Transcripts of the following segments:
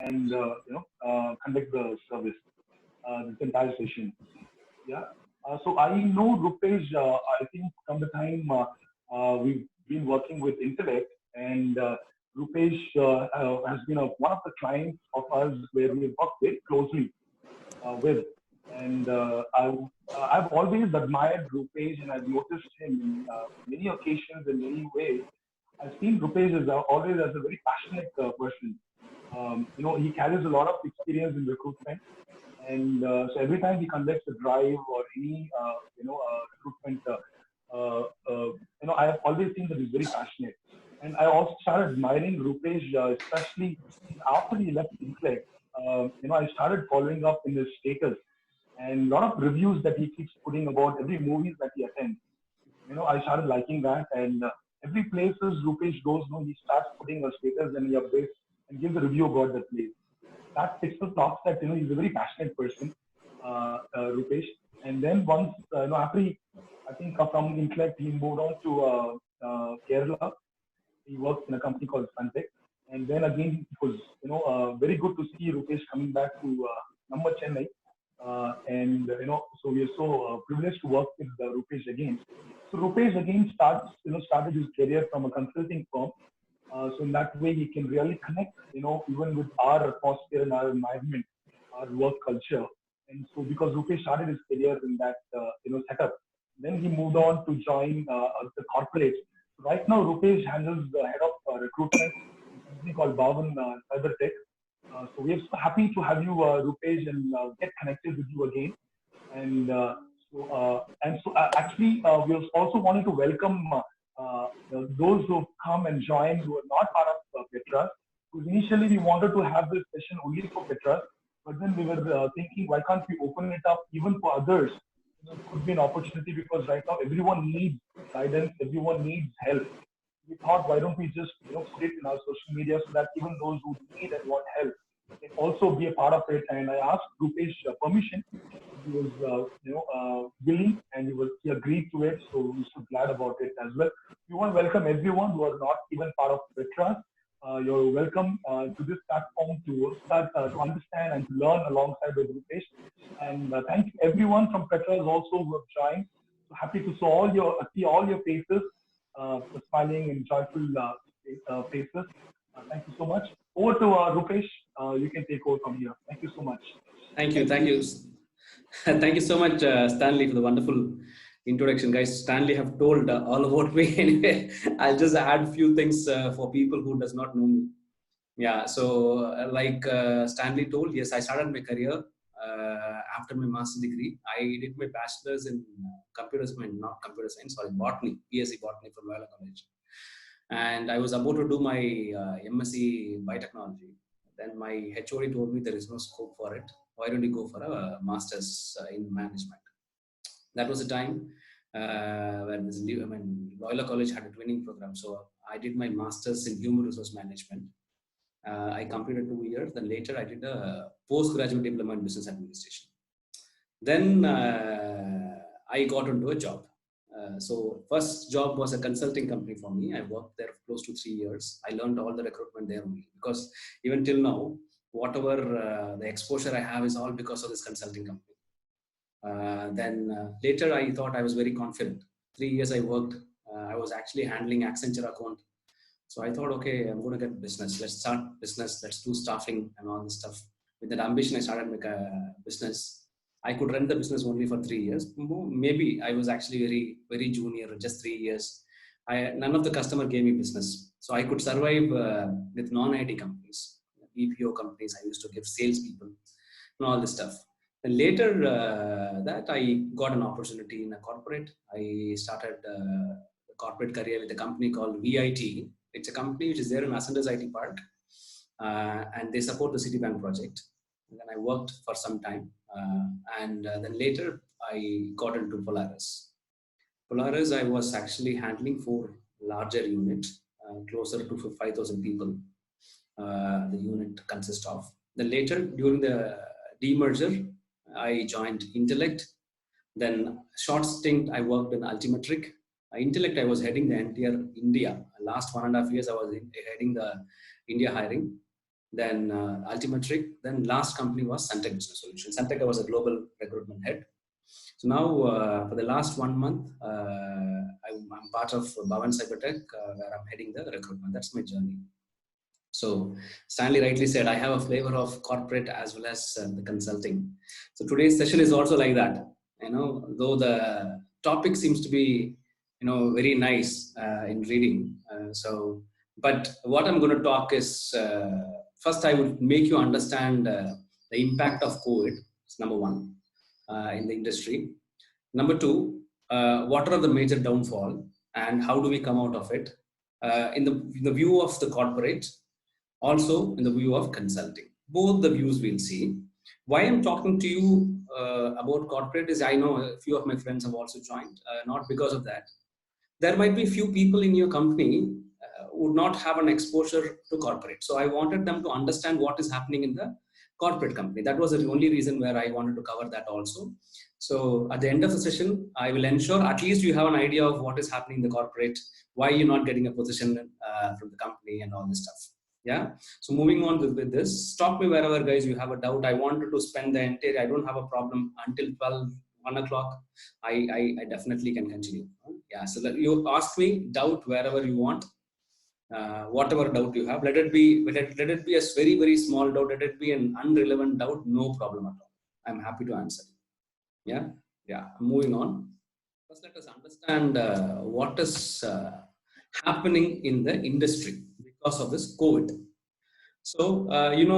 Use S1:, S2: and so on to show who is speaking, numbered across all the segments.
S1: and conduct the service, this entire session. Yeah. So I know Rupesh. I think from the time we've been working with Intellect, and Rupesh has been one of the clients of us where we work very closely with. And I've always admired Rupesh, and I've noticed him in many occasions in many ways. I've seen Rupesh as always as a very passionate person. He carries a lot of experience in recruitment, and so every time he conducts a drive or any recruitment, I have always seen that he's very passionate. And I also started admiring Rupesh, especially after he left Intellect. I started following up in his status and a lot of reviews that he keeps putting about every movies that he attends. I started liking that, and every places Rupesh goes, he starts putting a status and he updates and gives a review about that place. That picture talks that he's a very passionate person, Rupesh. And then once after I think from Intellect he moved on to Kerala. He works in a company called Suntech. And then again it was very good to see Rupesh coming back to number Chennai. And so we are so privileged to work with Rupesh again. So Rupesh again started his career from a consulting firm. So in that way, he can really connect, even with our atmosphere and our environment, our work culture. And so because Rupesh started his career in that, setup, then he moved on to join the corporate. Right now, Rupesh handles the head of recruitment in a company called Bhavan Cybertech. So we are so happy to have you, Rupesh, and get connected with you again. And actually, we also wanted to welcome those who have come and joined who are not part of Petras. Because initially we wanted to have this session only for Petras, but then we were thinking, why can't we open it up even for others? It could be an opportunity because right now everyone needs guidance, everyone needs help. We thought, why don't we just put it in our social media so that even those who need and want help can also be a part of it. And I asked Rupesh permission. He was willing, and he agreed to it. So we're so glad about it as well. We want to welcome everyone who are not even part of Petras. You're welcome to this platform to start to understand and to learn alongside with Rupesh. And thank you everyone from Petras also who have joined. So happy to see all your faces, smiling and joyful faces. Thank you so much. Over to Rupesh. You can take over from here. Thank you so much.
S2: Thank you. Thank you so much, Stanley, for the wonderful introduction. Guys, Stanley have told all about me. Anyway, I'll just add a few things for people who does not know me. Yeah, so like Stanley told, yes, I started my career after my master's degree. I did my bachelor's in botany, BSc botany from Loyola College. And I was about to do my MSc biotechnology. Then my HOD told me there is no scope for it. Why don't you go for a master's in management? That was the time when Loyola College had a training program. So I did my master's in human resource management. I completed 2 years. Then later I did a postgraduate diploma in business administration. Then I got into a job. So first job was a consulting company for me. I worked there close to 3 years. I learned all the recruitment there only, because even till now, whatever the exposure I have is all because of this consulting company. Then later I thought I was very confident. 3 years I worked. I was actually handling Accenture account. So I thought, okay, I'm going to get business. Let's start business. Let's do staffing and all this stuff. With that ambition, I started make a business. I could run the business only for 3 years. Maybe I was actually very, very junior, just 3 years. None of the customer gave me business. So I could survive with non-IT companies, BPO companies. I used to give salespeople and all this stuff. And later that I got an opportunity in a corporate. I started a corporate career with a company called VIT. It's a company which is there in Ascendas IT Park. And they support the Citibank project. And then I worked for some time. And then later I got into Polaris. Polaris, I was actually handling 4 larger units, closer to 5,000 people. The unit consists of. Then later, during the demerger, I joined Intellect. Then short stint, I worked in Altimetric. Intellect, I was heading the entire India. Last 1.5 years, I was heading the India hiring. then Altimetric, then last company was Suntech Business Solutions. Suntech, I was a global recruitment head. So now for the last 1 month, I'm part of Bhavan Cybertech, where I'm heading the recruitment. That's my journey. So Stanley rightly said, I have a flavor of corporate as well as the consulting. So today's session is also like that. Though the topic seems to be, very nice in reading. But what I'm going to talk is, first I would make you understand the impact of COVID. It's number one in the industry. Number two, what are the major downfall and how do we come out of it? In the view of the corporate, also in the view of consulting. Both the views we'll see. Why I'm talking to you about corporate is I know a few of my friends have also joined, not because of that. There might be few people in your company would not have an exposure to corporate. So I wanted them to understand what is happening in the corporate company. That was the only reason where I wanted to cover that also. So at the end of the session, I will ensure at least you have an idea of what is happening in the corporate, why you're not getting a position from the company and all this stuff. Yeah. So moving on with this, stop me wherever guys you have a doubt. I wanted to spend the entire, I don't have a problem until 1 o'clock. I definitely can continue. Yeah. So you ask me doubt wherever you want. Whatever doubt you have, let it be a very, very small doubt, let it be an irrelevant doubt, no problem at all. I'm happy to answer. Yeah. Moving on. First, let us understand what is happening in the industry because of this COVID. So,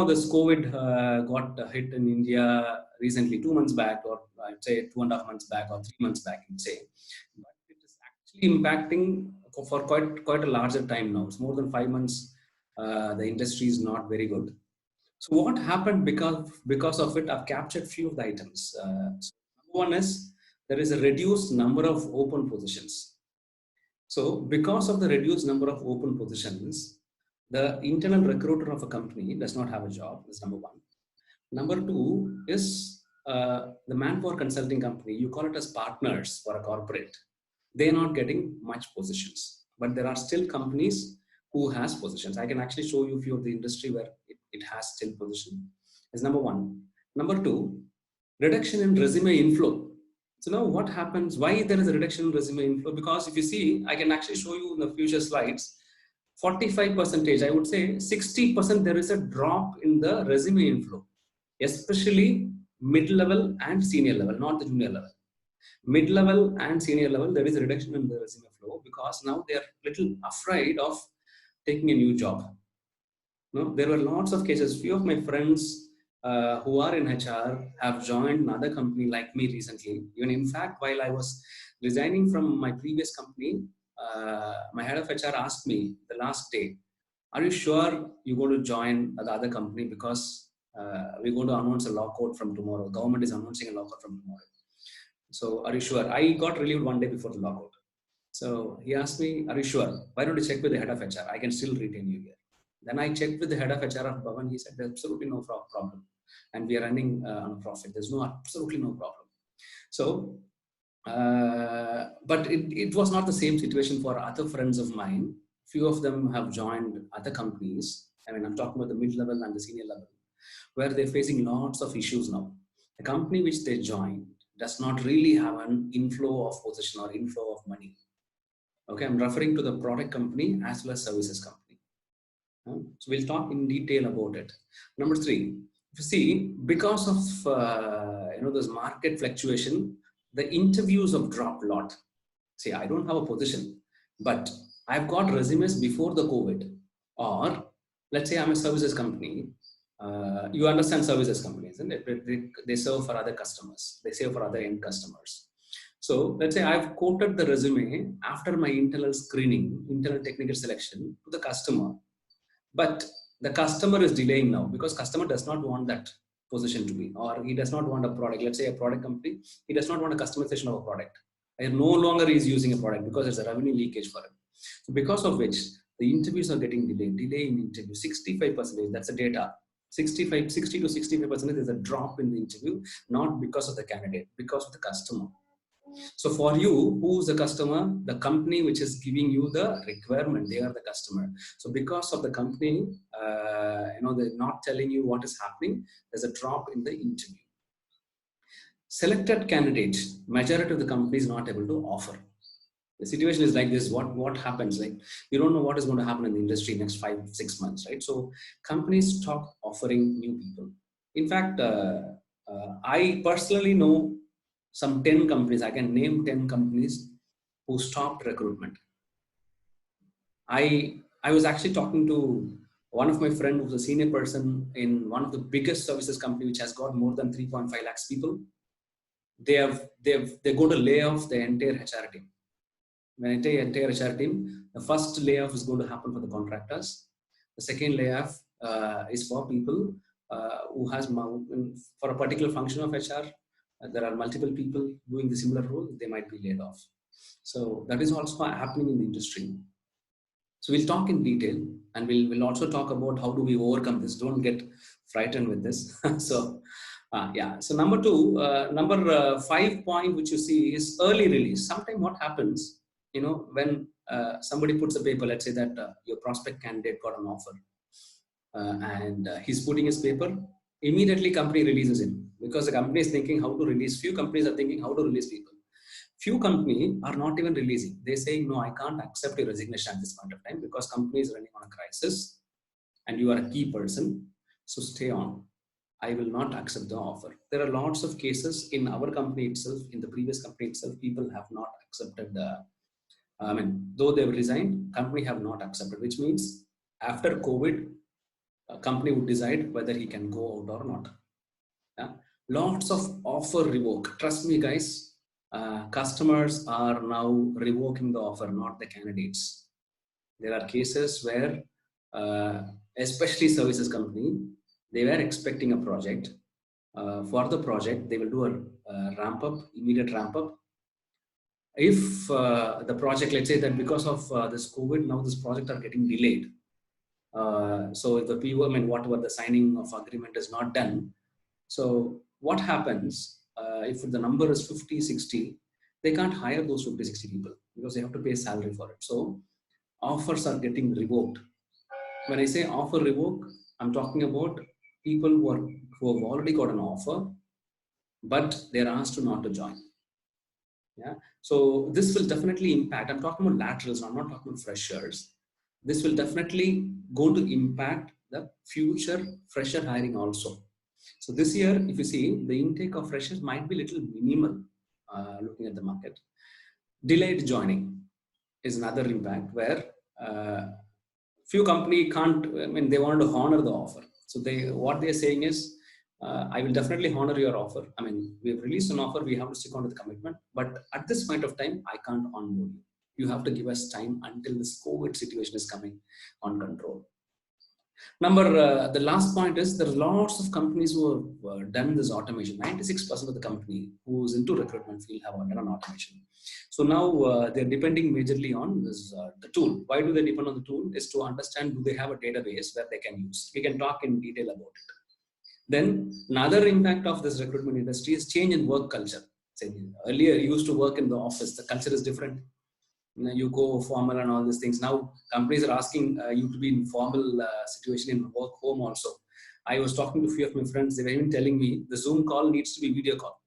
S2: this COVID got hit in India recently, 2 months back, or I'd say 2.5 months back, or 3 months back, you'd say. But it is actually impacting for quite a larger time now. It's more than 5 months. The industry is not very good. So what happened because of it? I've captured few of the items. So number one is there is a reduced number of open positions. So because of the reduced number of open positions, the internal recruiter of a company does not have a job. That's number one. Number two is the manpower consulting company. You call it as partners for a corporate. They're not getting much positions, but there are still companies who has positions. I can actually show you a few of the industry where it has still position. That's number one. Number two, reduction in resume inflow. So now what happens? Why there is a reduction in resume inflow? Because if you see, I can actually show you in the future slides, 45%, I would say 60% there is a drop in the resume inflow, especially mid-level and senior level, not the junior level. Mid-level and senior level, there is a reduction in the resume flow because now they are little afraid of taking a new job. No, there were lots of cases. Few of my friends who are in HR have joined another company like me recently. Even in fact, while I was resigning from my previous company, my head of HR asked me the last day, are you sure you're going to join the other company because we're going to announce a lockout from tomorrow. Government is announcing a lockout from tomorrow. So are you sure? I got relieved 1 day before the lockout. So he asked me, are you sure? Why don't you check with the head of HR? I can still retain you here. Then I checked with the head of HR of Bhavan. He said, there's absolutely no problem. And we are running on a profit. There's absolutely no problem. So, but it was not the same situation for other friends of mine. Few of them have joined other companies. I mean, I'm talking about the mid-level and the senior level, where they're facing lots of issues now. The company which they joined does not really have an inflow of position or inflow of money. Okay, I'm referring to the product company as well as services company. So we'll talk in detail about it. Number three, if you see, because of this market fluctuation, the interviews have dropped a lot. See, I don't have a position, but I've got resumes before the COVID. Or let's say I'm a services company. You understand services companies, isn't it? They serve for other customers. They serve for other end customers. So let's say I've quoted the resume after my internal screening, internal technical selection to the customer. But the customer is delaying now because customer does not want that position to be, or he does not want a product. Let's say a product company, he does not want a customization of a product. And no longer is using a product because there's a revenue leakage for him. So because of which the interviews are getting delayed. Delay in interview, 65%, that's the data. 60 to 65% is a drop in the interview, not because of the candidate, because of the customer. So for you, who's the customer? The company which is giving you the requirement, they are the customer. So because of the company, they're not telling you what is happening, there's a drop in the interview. Selected candidates, majority of the company is not able to offer. The situation is like this. What happens? Like, you don't know what is going to happen in the industry next 5-6 months, right? So companies stop offering new people. In fact, I personally know some 10 companies. I can name 10 companies who stopped recruitment. I was actually talking to one of my friend who's a senior person in one of the biggest services company, which has got more than 3.5 lakhs people. They're going to lay off the entire HR team. When I say entire HR team, the first layoff is going to happen for the contractors. The second layoff is for people who has for a particular function of HR. There are multiple people doing the similar role. They might be laid off. So that is also happening in the industry. So we'll talk in detail, and we'll also talk about how do we overcome this. Don't get frightened with this. So So number 5 point which you see is early release. Sometimes what happens, when somebody puts a paper, let's say that your prospect candidate got an offer, and he's putting his paper, immediately company releases him, because the company is thinking how to release. Few companies are thinking how to release people. Few companies are not even releasing. They say, no, I can't accept your resignation at this point of time because company is running on a crisis and you are a key person, so stay on. I will not accept the offer. There are lots of cases in our company itself, in the previous company itself, people have not accepted though they've resigned, company have not accepted, which means after COVID, a company would decide whether he can go out or not. Yeah? Lots of offer revoke. Trust me, guys, customers are now revoking the offer, not the candidates. There are cases where, especially services company, they were expecting a project. For the project, they will do a ramp up, immediate ramp up. If the project, let's say that because of this COVID, now this project are getting delayed. So if the PO, whatever the signing of agreement is not done. So what happens if the number is 50, 60, they can't hire those 50, 60 people because they have to pay salary for it. So offers are getting revoked. When I say offer revoke, I'm talking about people who have already got an offer, but they're asked to not to join. Yeah. So this will definitely impact. I'm talking about laterals. I'm not talking about freshers. This will definitely go to impact the future fresher hiring also. So this year, if you see, the intake of freshers might be little minimal looking at the market. Delayed joining is another impact where few company can't, they want to honor the offer. So what they're saying is, I will definitely honor your offer. We've released an offer, we have to stick on to the commitment, but at this point of time, I can't onboard you. You have to give us time until this COVID situation is coming on control. The last point is there are lots of companies who have done this automation. 96% of the company who's into recruitment field have done automation. So now they're depending majorly on this the tool. Why do they depend on the tool? Is to understand, do they have a database where they can use? We can talk in detail about it. Then another impact of this recruitment industry is change in work culture. Say, earlier you used to work in the office, the culture is different. You go formal and all these things. Now companies are asking you to be in formal situation in work home also. I was talking to a few of my friends, they were even telling me the Zoom call needs to be video call.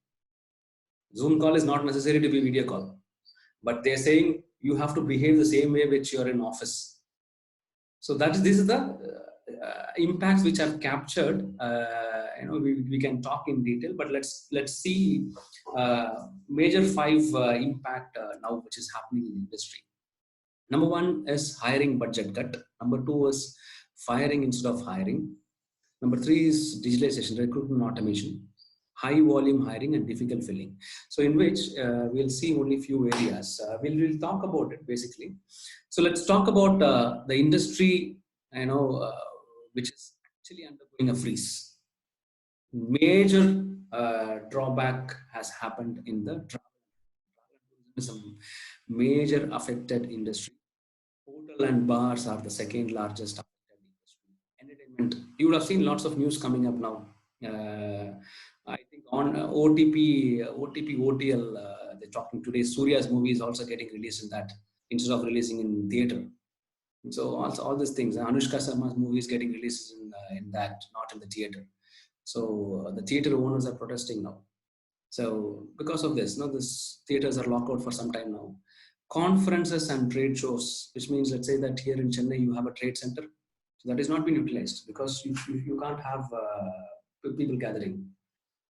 S2: Zoom call is not necessary to be video call, but they're saying you have to behave the same way which you're in office. So this is the impacts which I've captured. We can talk in detail, but let's see major 5 impact now which is happening in the industry. Number 1 is hiring budget cut. Number 2 is firing instead of hiring. Number 3 is digitalization, recruitment automation, high volume hiring and difficult filling. So in which we'll see only few areas. We'll talk about it basically. So let's talk about the industry, which is actually undergoing a freeze. Major drawback has happened in the travel. Is a major affected industry. Hotel and bars are the second largest affected industry. Entertainment. You would have seen lots of news coming up now. I think on OTP, OTL, they're talking today, Surya's movie is also getting released in that instead of releasing in theater. And so also all these things, Anushka Sharma's movie is getting released in that, not in the theater. So the theater owners are protesting now. So because of this, this theaters are locked out for some time now. Conferences and trade shows, which means, let's say that here in Chennai you have a trade center, so that is not been utilized because you can't have people gathering.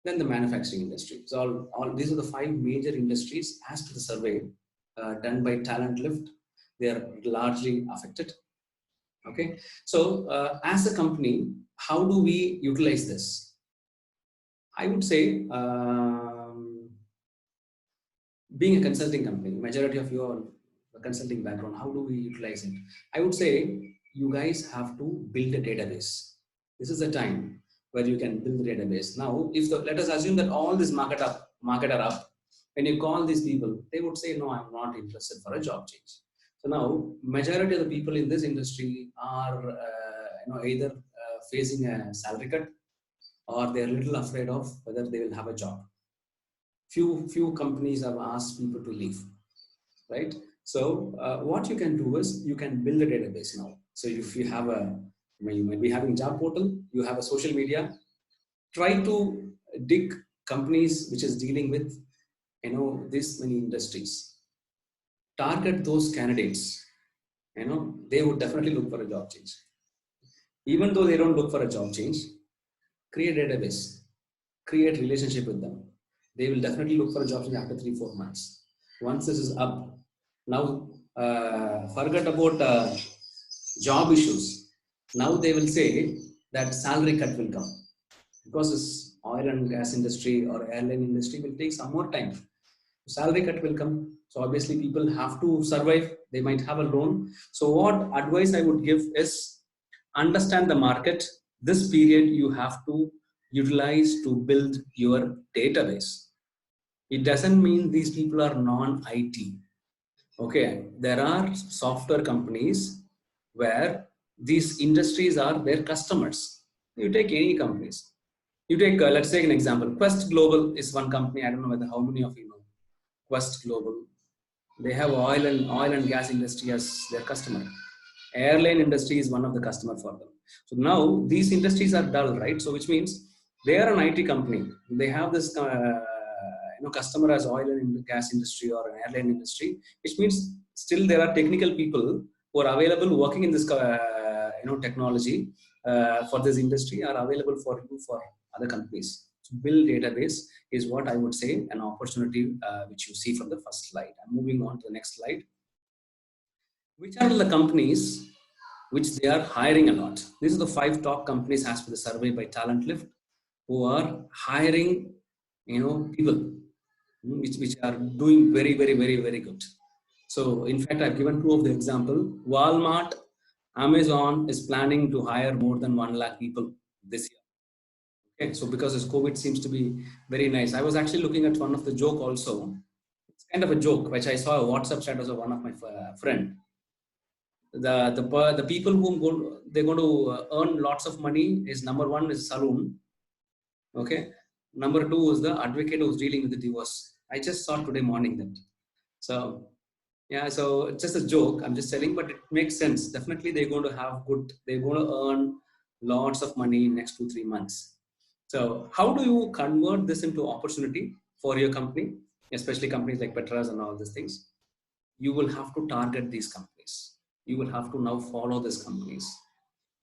S2: Then the manufacturing industry. So all these are the 5 major industries as per the survey done by Talent Lift. They are largely affected. Okay, so as a company, how do we utilize this? I would say, being a consulting company, majority of your consulting background, how do we utilize it? I would say you guys have to build a database. This is the time where you can build the database. Now, let us assume that all these market are up. When you call these people, they would say, no, I'm not interested for a job change. So now, majority of the people in this industry are either facing a salary cut, or they're a little afraid of whether they will have a job. Few companies have asked people to leave, right? So what you can do is you can build a database now. So if you have you might be having job portal, you have a social media, try to dig companies which is dealing with this many industries. Target those candidates. They would definitely look for a job change. Even though they don't look for a job change, create a database, create relationship with them. They will definitely look for a job change after 3-4 months. Once this is up, now forget about job issues. Now they will say that salary cut will come, because this oil and gas industry or airline industry will take some more time. Salary cut will come. So obviously people have to survive. They might have a loan. So what advice I would give is, understand the market. This period you have to utilize to build your database. It doesn't mean these people are non-IT. Okay, there are software companies where these industries are their customers. You take any companies. You take, let's take an example. Quest Global is one company. I don't know how many of you know Quest Global. They have oil and gas industry as their customer. Airline industry is one of the customer for them. So now these industries are dull, right? So which means they are an IT company. They have this customer as oil and gas industry or an airline industry, which means still there are technical people who are available working in this technology for this industry are available for you for other companies. So build database is what I would say an opportunity which you see from the first slide. I'm moving on to the next slide. Which are the companies which they are hiring a lot? These are the 5 top companies as per the survey by Talent Lift who are hiring people which are doing very, very, very, very good. So in fact, I've given 2 of the example. Walmart, Amazon is planning to hire more than 1 lakh people this year. Okay, so because this COVID seems to be very nice. I was actually looking at one of the joke also. It's kind of a joke, which I saw a WhatsApp status of one of my friend. The people who they're going to earn lots of money is, number 1 is saloon. Okay. Number 2 is the advocate who's dealing with the divorce. I just saw today morning that. So yeah, so it's just a joke. I'm just telling, but it makes sense. Definitely they're going to have they're going to earn lots of money in next 2-3 months. So how do you convert this into opportunity for your company, especially companies like Petras and all these things? You will have to target these companies. You will have to now follow these companies.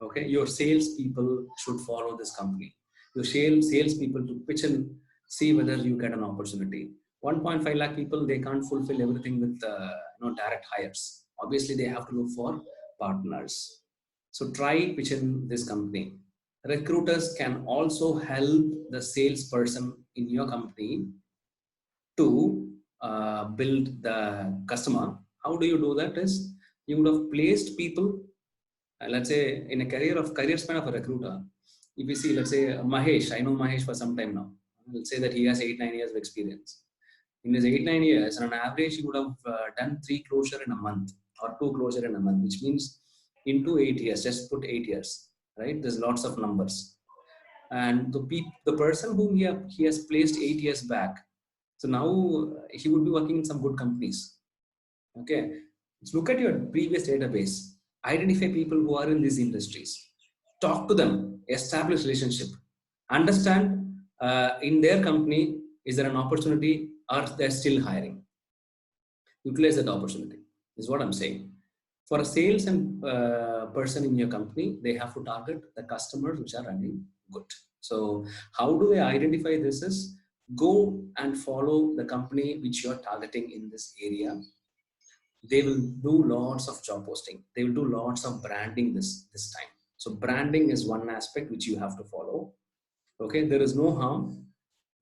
S2: Okay, your salespeople should follow this company. Your salespeople to pitch and see whether you get an opportunity. 1.5 lakh people, they can't fulfill everything with direct hires. Obviously, they have to look for partners. So try pitching this company. Recruiters can also help the salesperson in your company to build the customer. How do you do that? Is you would have placed people, let's say in a career span of a recruiter. If you see, let's say Mahesh, I know Mahesh for some time now. Let's say that he has 8-9 years of experience. In his 8-9 years, on an average, he would have done 3 closure in a month or 2 closure in a month, which means into 8 years, just put 8 years, right? There's lots of numbers. And the person whom he has placed 8 years back, So now he would be working in some good companies. Okay, so look at your previous database, identify people who are in these industries, talk to them, establish relationship, understand in their company, is there an opportunity or they're still hiring? Utilize that opportunity is what I'm saying. For a sales and person in your company, they have to target the customers which are running good. So how do I identify this is go and follow the company which you're targeting in this area. They will do lots of job posting. They will do lots of branding this time. So branding is one aspect which you have to follow. Okay, there is no harm.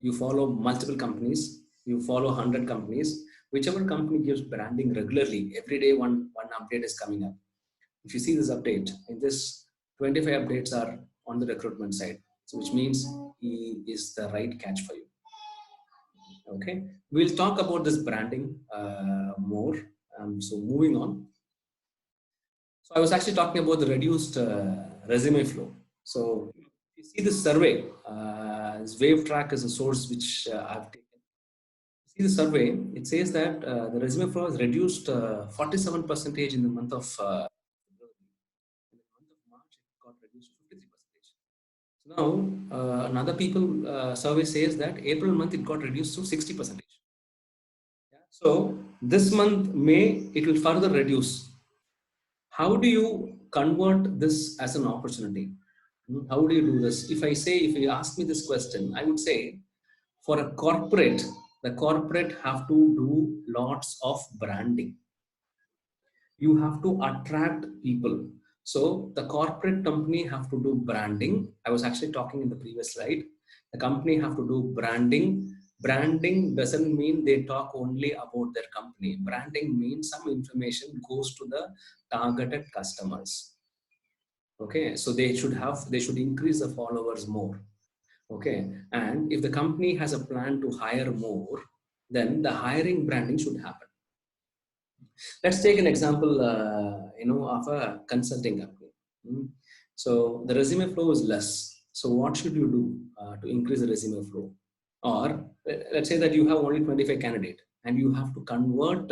S2: You follow multiple companies. You follow 100 companies. Whichever company gives branding regularly, every day one update is coming up. If you see this update, in this 25 updates are on the recruitment side. So which means he is the right catch for you. Okay, we'll talk about this branding more. So moving on. So I was actually talking about the reduced resume flow. So you see this survey, this WaveTrack is a source which I've taken. See the survey, it says that the resume flow has reduced 47% in the month of February. In the month of March, it got reduced to 53%. So now another people survey says that April month it got reduced to 60%. Yeah. So this month, May, it will further reduce. How do you convert this as an opportunity? How do you do this? If you ask me this question, I would say for a corporate, the corporate have to do lots of branding. You have to attract people. So the corporate company have to do branding. I was actually talking in the previous slide. The company have to do branding. Branding doesn't mean they talk only about their company. Branding means some information goes to the targeted customers. Okay, so they should increase the followers more. Okay, and if the company has a plan to hire more, then the hiring branding should happen. Let's take an example, of a consulting company. So the resume flow is less. So what should you do to increase the resume flow? Or let's say that you have only 25 candidates and you have to convert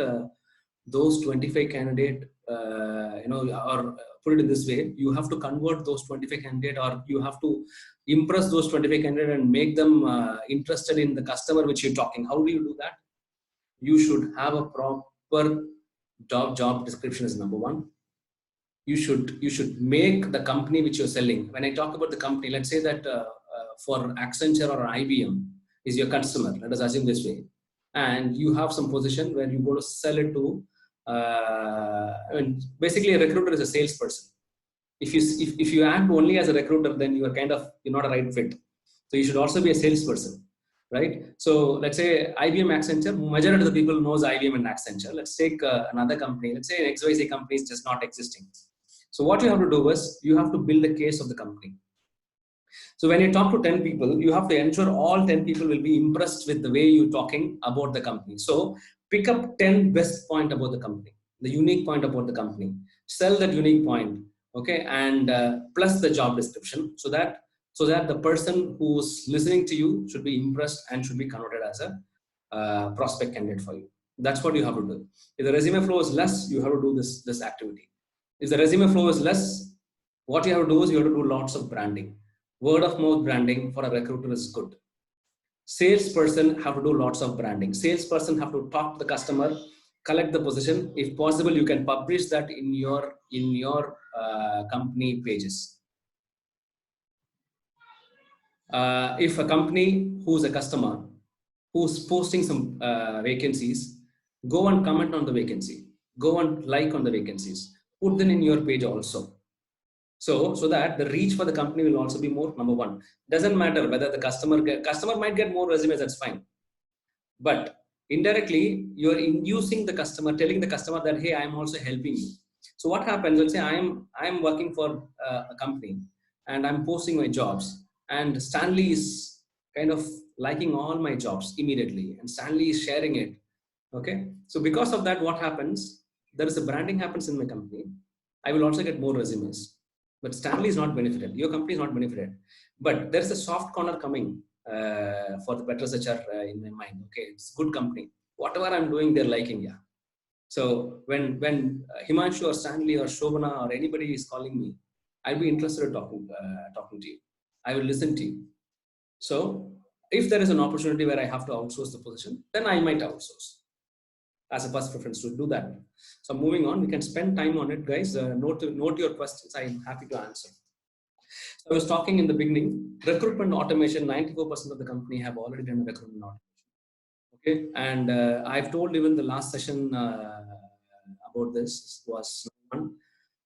S2: those 25 candidates, or put it in this way, you have to convert those 25 candidates, or you have to impress those 25 candidates and make them interested in the customer which you're talking. How do you do that? You should have a proper job description is number one. You should make the company which you're selling. When I talk about the company, let's say that for Accenture or IBM is your customer. Let us assume this way. And you have some position where you go to sell it to, basically a recruiter is a salesperson. If you act only as a recruiter, then you're not a right fit. So you should also be a salesperson, right? So let's say IBM, Accenture, majority of the people knows IBM and Accenture. Let's take another company. Let's say an XYZ company is just not existing. So what you have to do is you have to build the case of the company. So when you talk to 10 people, you have to ensure all 10 people will be impressed with the way you're talking about the company. So pick up 10 best point about the company, the unique point about the company, sell that unique point, okay, and plus the job description so that the person who's listening to you should be impressed and should be converted as a prospect candidate for you. That's what you have to do. If the resume flow is less, you have to do this activity. If the resume flow is less, what you have to do is you have to do lots of branding. Word of mouth branding for a recruiter is good. Salesperson have to do lots of branding. Salesperson have to talk to the customer, collect the position. If possible, you can publish that in your company pages. If a company who's a customer who's posting some vacancies, go and comment on the vacancy. Go and like on the vacancies. Put them in your page also. So that the reach for the company will also be more. Number one, doesn't matter whether the customer might get more resumes, that's fine. But indirectly, you're inducing the customer, telling the customer that, hey, I'm also helping you. So what happens, let's say I'm working for a company and I'm posting my jobs and Stanley is kind of liking all my jobs immediately and Stanley is sharing it. Okay. So because of that, what happens, there is a branding happens in my company. I will also get more resumes. But Stanley is not benefited. Your company is not benefited. But there's a soft corner coming. for the better HR in my mind. Okay, it's a good company. Whatever I'm doing, they're liking. Yeah. So when Himanshu or Stanley or Shobana or anybody is calling me, I'll be interested in talking to you. I will listen to you. So if there is an opportunity where I have to outsource the position, then I might outsource as a first preference to do that. So moving on, we can spend time on it, guys. Note your questions. I'm happy to answer. So I was talking in the beginning, recruitment automation, 94% of the company have already done recruitment automation. Okay, and I've told even the last session about this was one.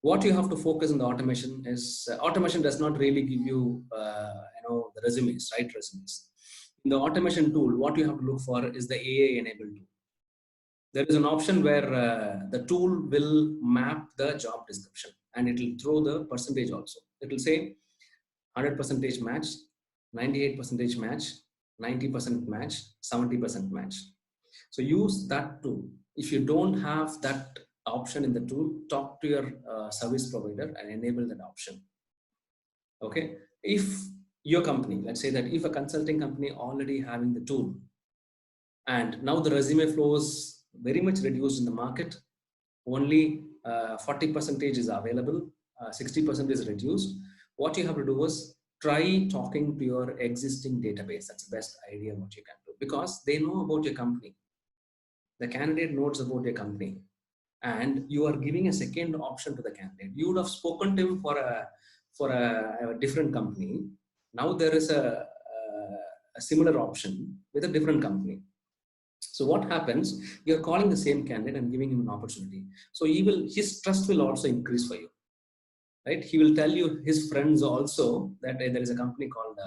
S2: What you have to focus on the automation is automation does not really give you, the resumes, right? Resumes. In the automation tool, what you have to look for is the AI enabled tool. There is an option where the tool will map the job description and it will throw the percentage also. It will say 100% match, 98% match, 90% match, 70% match. So use that tool. If you don't have that option in the tool, talk to your service provider and enable that option. Okay. If your company, let's say that if a consulting company already having the tool and now the resume flow is very much reduced in the market, only 40% is available, 60% is reduced. What you have to do is try talking to your existing database. That's the best idea what you can do because they know about your company. The candidate knows about your company and you are giving a second option to the candidate. You would have spoken to him for a different company. Now there is a similar option with a different company. So what happens? You're calling the same candidate and giving him an opportunity. So his trust will also increase for you, right? He will tell you his friends also that there is a company called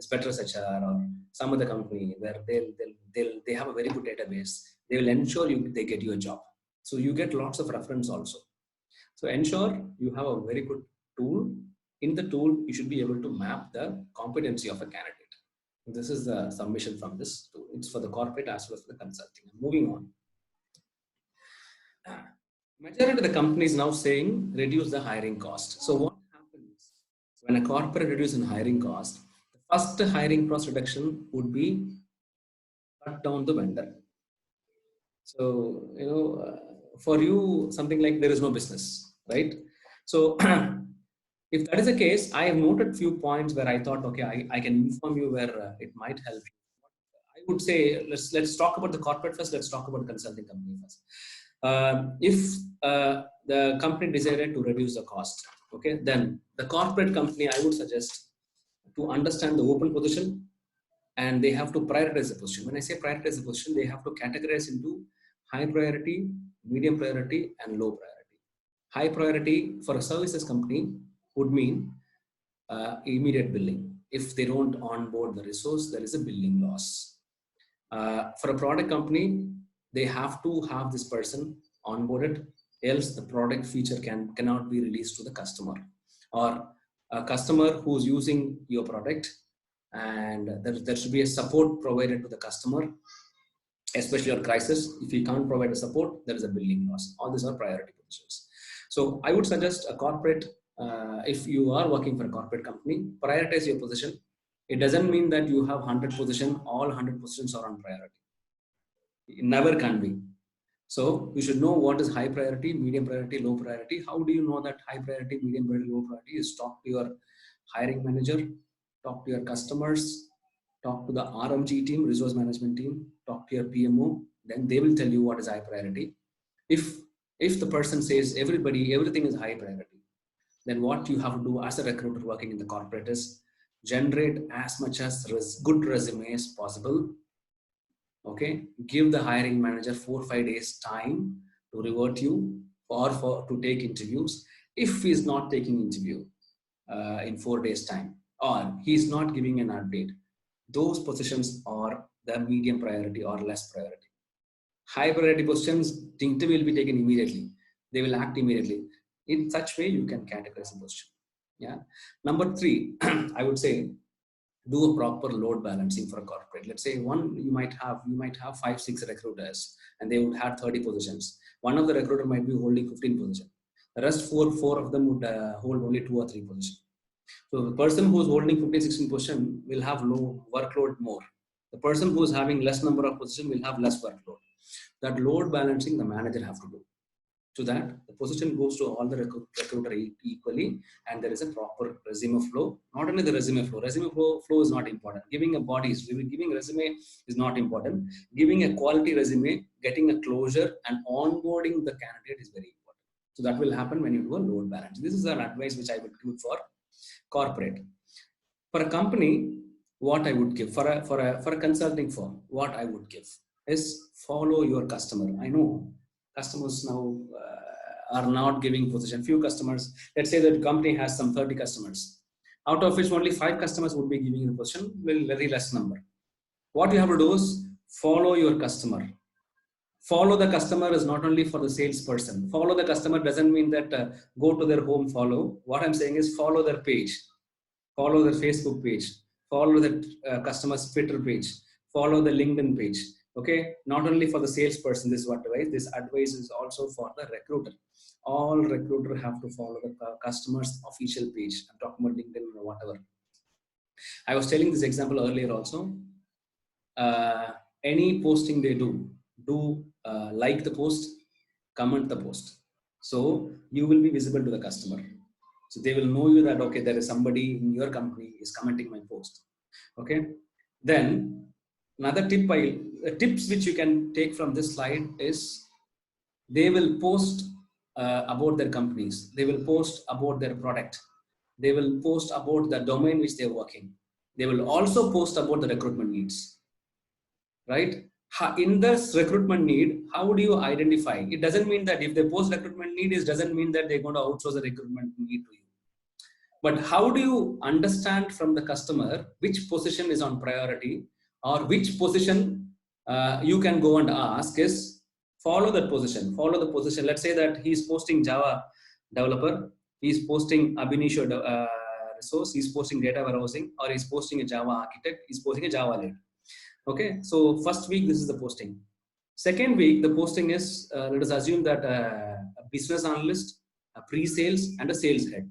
S2: Spectrus HR or some other company where they have a very good database. They will ensure they get you a job. So you get lots of reference also. So ensure you have a very good tool. In the tool, you should be able to map the competency of a candidate. This is the submission from this tool. It's for the corporate as well as for the consulting. Moving on. Majority of the companies now saying reduce the hiring cost. So what happens when a corporate reduces hiring cost? The first hiring cost reduction would be cut down the vendor. So, for you, something like there is no business, right? So if that is the case, I have noted few points where I thought, okay, I can inform you where it might help you. I would say, let's talk about the corporate first. Let's talk about consulting company first. If the company decided to reduce the cost, okay, then the corporate company, I would suggest to understand the open position and they have to prioritize the position. When I say prioritize the position, they have to categorize into high priority, medium priority, and low priority. High priority for a services company would mean immediate billing. If they don't onboard the resource, there is a billing loss. For a product company, they have to have this person onboarded, else the product feature cannot be released to the customer. Or a customer who's using your product and there should be a support provided to the customer, especially on crisis. If you can't provide a support, there is a billing loss. All these are priority positions. So I would suggest a corporate, if you are working for a corporate company, prioritize your position. It doesn't mean that you have 100 positions, all 100 positions are on priority. It never can be. So you should know what is high priority, medium priority, low priority. How do you know that high priority, medium priority, low priority? Is talk to your hiring manager, talk to your customers, talk to the RMG team, resource management team, talk to your PMO, then they will tell you what is high priority. If the person says everything is high priority, then what you have to do as a recruiter working in the corporate is generate as much as good resume as possible. Okay, give the hiring manager 4 or 5 days time to revert you or to take interviews. If he's not taking interview in 4 days time or he's not giving an update, those positions are the medium priority or less priority. High priority positions, the interview will be taken immediately. They will act immediately. In such way, you can categorize the position. Yeah. Number 3, I would say, do a proper load balancing for a corporate. Let's say you might have 5-6 recruiters and they would have 30 positions. One of the recruiter might be holding 15 positions. The rest four of them would hold only 2 or 3 positions. So the person who's holding 15, 16 position will have low workload more. The person who's having less number of position will have less workload. That load balancing the manager have to do. To that, the position goes to all the recruiter equally, and there is a proper resume flow. Not only the resume flow is not important. Giving a body, giving resume is not important. Giving a quality resume, getting a closure, and onboarding the candidate is very important. So that will happen when you do a load balance. This is an advice which I would give for corporate. For a company, what I would give for a consulting firm, what I would give is follow your customer. I know customers now are not giving position. Few customers, let's say that company has some 30 customers, out of which only 5 customers would be giving you the position, well, very less number. What you have to do is follow your customer. Follow the customer is not only for the salesperson. Follow the customer doesn't mean that go to their home, follow. What I'm saying is follow their page, follow their Facebook page, follow the customer's Twitter page, follow the LinkedIn page. Okay, not only for the salesperson, this is what advice. This advice is also for the recruiter. All recruiter have to follow the customer's official page. I'm talking about LinkedIn or whatever. I was telling this example earlier also. Any posting they do like the post, comment the post. So you will be visible to the customer. So they will know you that, okay, there is somebody in your company is commenting my post. Okay. Then another tips which you can take from this slide is they will post about their companies. They will post about their product. They will post about the domain which they're working. They will also post about the recruitment needs. Right? In this recruitment need, how would you identify? It doesn't mean that if they post recruitment need, it doesn't mean that they're going to outsource the recruitment need to you. But how do you understand from the customer which position is on priority or which position you can go and ask is follow that position. Follow the position. Let's say that he's posting Java developer, he's posting Ab initio resource, he's posting data warehousing, or he's posting a Java architect, he's posting a Java lead. Okay, so first week, this is the posting. Second week, the posting is, let us assume that a business analyst, a pre-sales, and a sales head.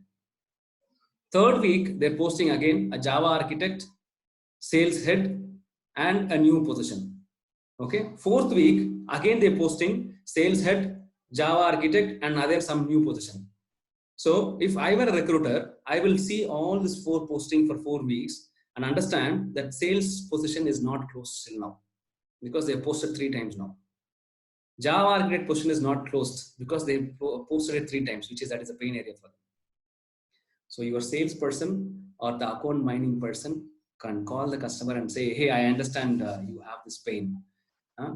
S2: Third week, they're posting again a Java architect, sales head, and a new position. Okay, fourth week, again they're posting sales head, Java architect, and other some new position. So if I were a recruiter, I will see all this 4 posting for 4 weeks and understand that sales position is not closed till now because they posted 3 times now. Java architect position is not closed because they posted it 3 times, which is that is a pain area for them. So your salesperson or the account mining person can call the customer and say, hey, I understand you have this pain.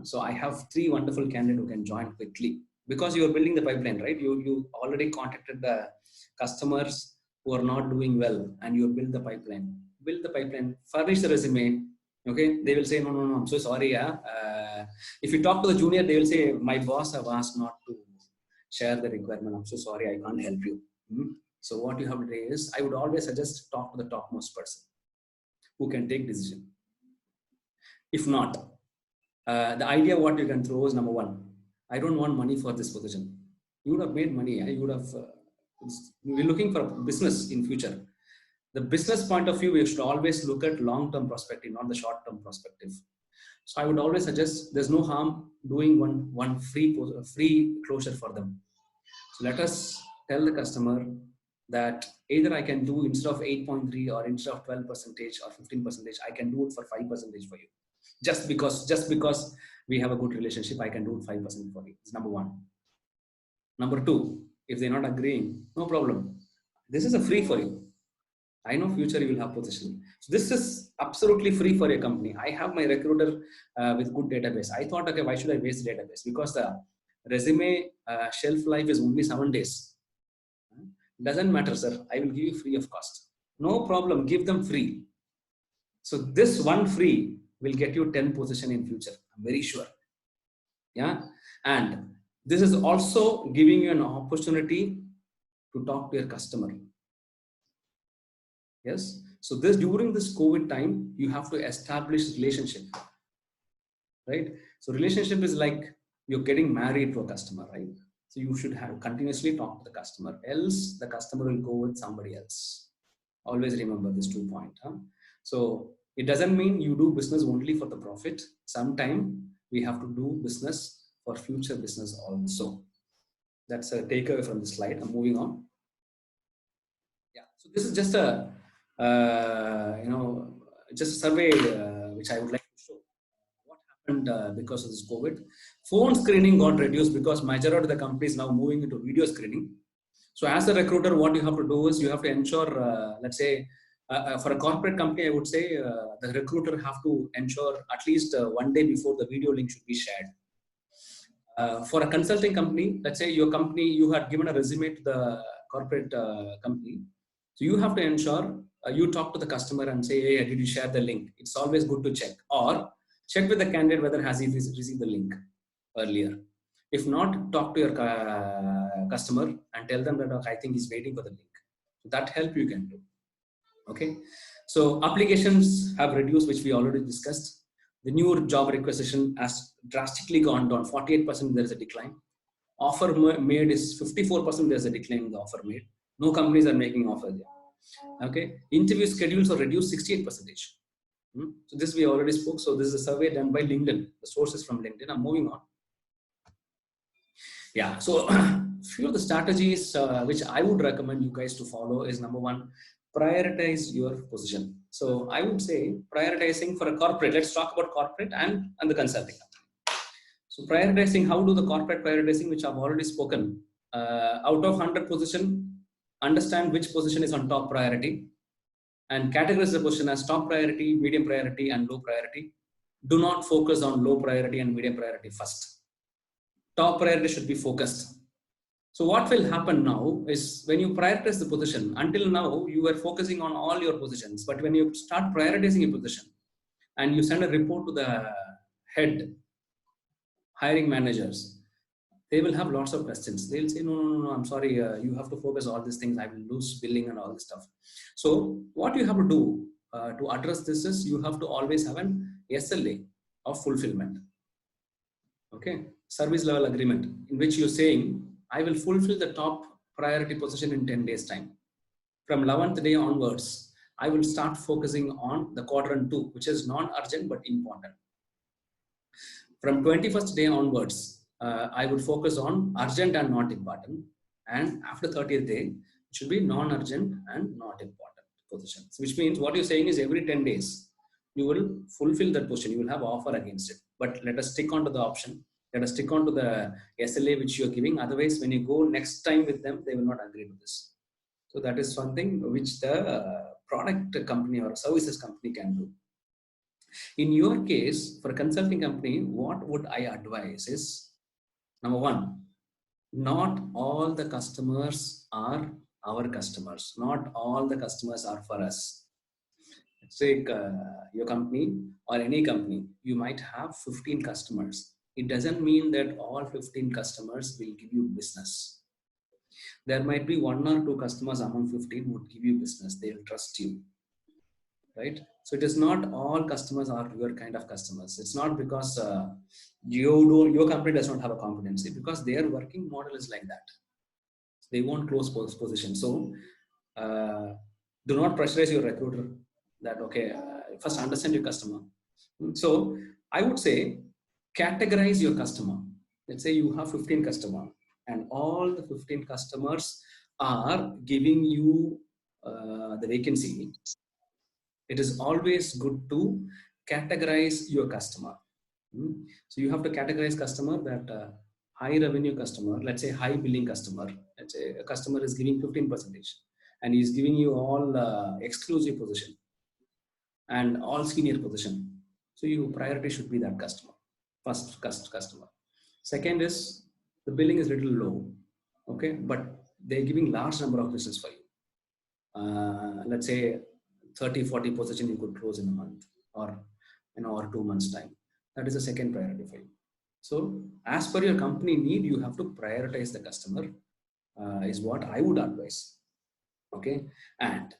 S2: So I have 3 wonderful candidates who can join quickly because you are building the pipeline, right? You already contacted the customers who are not doing well and you build the pipeline. Build the pipeline, furnish the resume. Okay, they will say, no, I'm so sorry. If you talk to the junior, they will say, my boss have asked not to share the requirement. I'm so sorry, I can't help you. So what you have to do is, I would always suggest talk to the topmost person who can take decision. If not, the idea what you can throw is number 1. I don't want money for this position. You would have made money. You would have. We're looking for business in future. The business point of view, we should always look at long-term perspective, not the short-term perspective. So I would always suggest there's no harm doing one free closure for them. So let us tell the customer that either I can do instead of 8.3 or instead of 12% or 15%, I can do it for 5% for you. Just because we have a good relationship, I can do it 5% for you. It's number 1. Number 2, if they're not agreeing, no problem. This is a free for you. I know future you will have position. So this is absolutely free for your company. I have my recruiter with good database. I thought, okay, why should I waste database? Because the resume shelf life is only 7 days. Doesn't matter, sir. I will give you free of cost. No problem. Give them free. So this one free will get you 10 position in future. I'm very sure. Yeah. And this is also giving you an opportunity to talk to your customer. Yes. So during this COVID time, you have to establish relationship, right? So relationship is like you're getting married to a customer, right? So you should have continuously talk to the customer, else the customer will go with somebody else. Always remember this 2 points. Huh? So it doesn't mean you do business only for the profit. Sometime we have to do business for future business also. That's a takeaway from this slide. I'm moving on. Yeah. So this is just a just a survey which I would like to show. What happened because of this COVID? Phone screening got reduced because majority of the companies now moving into video screening. So as a recruiter, what you have to do is you have to ensure, let's say, for a corporate company, I would say the recruiter have to ensure at least 1 day before the video link should be shared. For a consulting company, let's say your company, you had given a resume to the corporate company. So you have to ensure you talk to the customer and say, hey, did you share the link? It's always good to check, or check with the candidate whether has he received the link earlier. If not, talk to your customer and tell them that I think he's waiting for the link. So that help you can do. Okay. So applications have reduced, which we already discussed. The new job requisition has drastically gone down. 48% there is a decline. Offer made is 54%. There's a decline in the offer made. No companies are making offers yet. Okay. Interview schedules are reduced 68%. So this we already spoke. So this is a survey done by LinkedIn. The source is from LinkedIn. I'm moving on. Yeah, so few of the strategies which I would recommend you guys to follow is number one, prioritize your position. So I would say prioritizing for a corporate, let's talk about corporate and the consulting company. So prioritizing, how do the corporate prioritizing, which I've already spoken, out of 100 position, understand which position is on top priority and categorize the position as top priority, medium priority and low priority. Do not focus on low priority and medium priority first. Top priority should be focused. So what will happen now is when you prioritize the position, until now you were focusing on all your positions, but when you start prioritizing a position and you send a report to the head hiring managers, they will have lots of questions. They'll say, no, I'm sorry, you have to focus all these things. I will lose billing and all this stuff. So what you have to do to address this is you have to always have an SLA of fulfillment. Okay, service level agreement, in which you're saying, I will fulfill the top priority position in 10 days time. From 11th day onwards, I will start focusing on the quadrant 2, which is non-urgent but important. From 21st day onwards, I would focus on urgent and not important. And after 30th day, it should be non-urgent and not important positions. Which means what you're saying is every 10 days, you will fulfill that position. You will have offer against it. But let us stick on to the option. Let us stick on to the SLA which you are giving. Otherwise, when you go next time with them, they will not agree to this. So that is something which the product company or services company can do. In your case, for a consulting company, what would I advise is, number one, not all the customers are our customers. Not all the customers are for us. Say your company or any company, you might have 15 customers. It doesn't mean that all 15 customers will give you business. There might be 1 or 2 customers among 15 who would give you business. They'll trust you, right? So it is not all customers are your kind of customers. It's not because your company does not have a competency, because their working model is like that. They won't close position. So do not pressurize your recruiter that, okay, first understand your customer. So I would say categorize your customer. Let's say you have 15 customers and all the 15 customers are giving you the vacancy. It is always good to categorize your customer. So you have to categorize customer that high revenue customer, let's say high billing customer. Let's say a customer is giving 15% and he's giving you all exclusive position and all senior position. So your priority should be that customer. First customer. Second is the billing is little low, okay, but they're giving large number of business for you. Let's say 30-40 position you could close in a month or or 2 months time. That is the second priority for you. So as per your company need, you have to prioritize the customer is what I would advise. Okay, and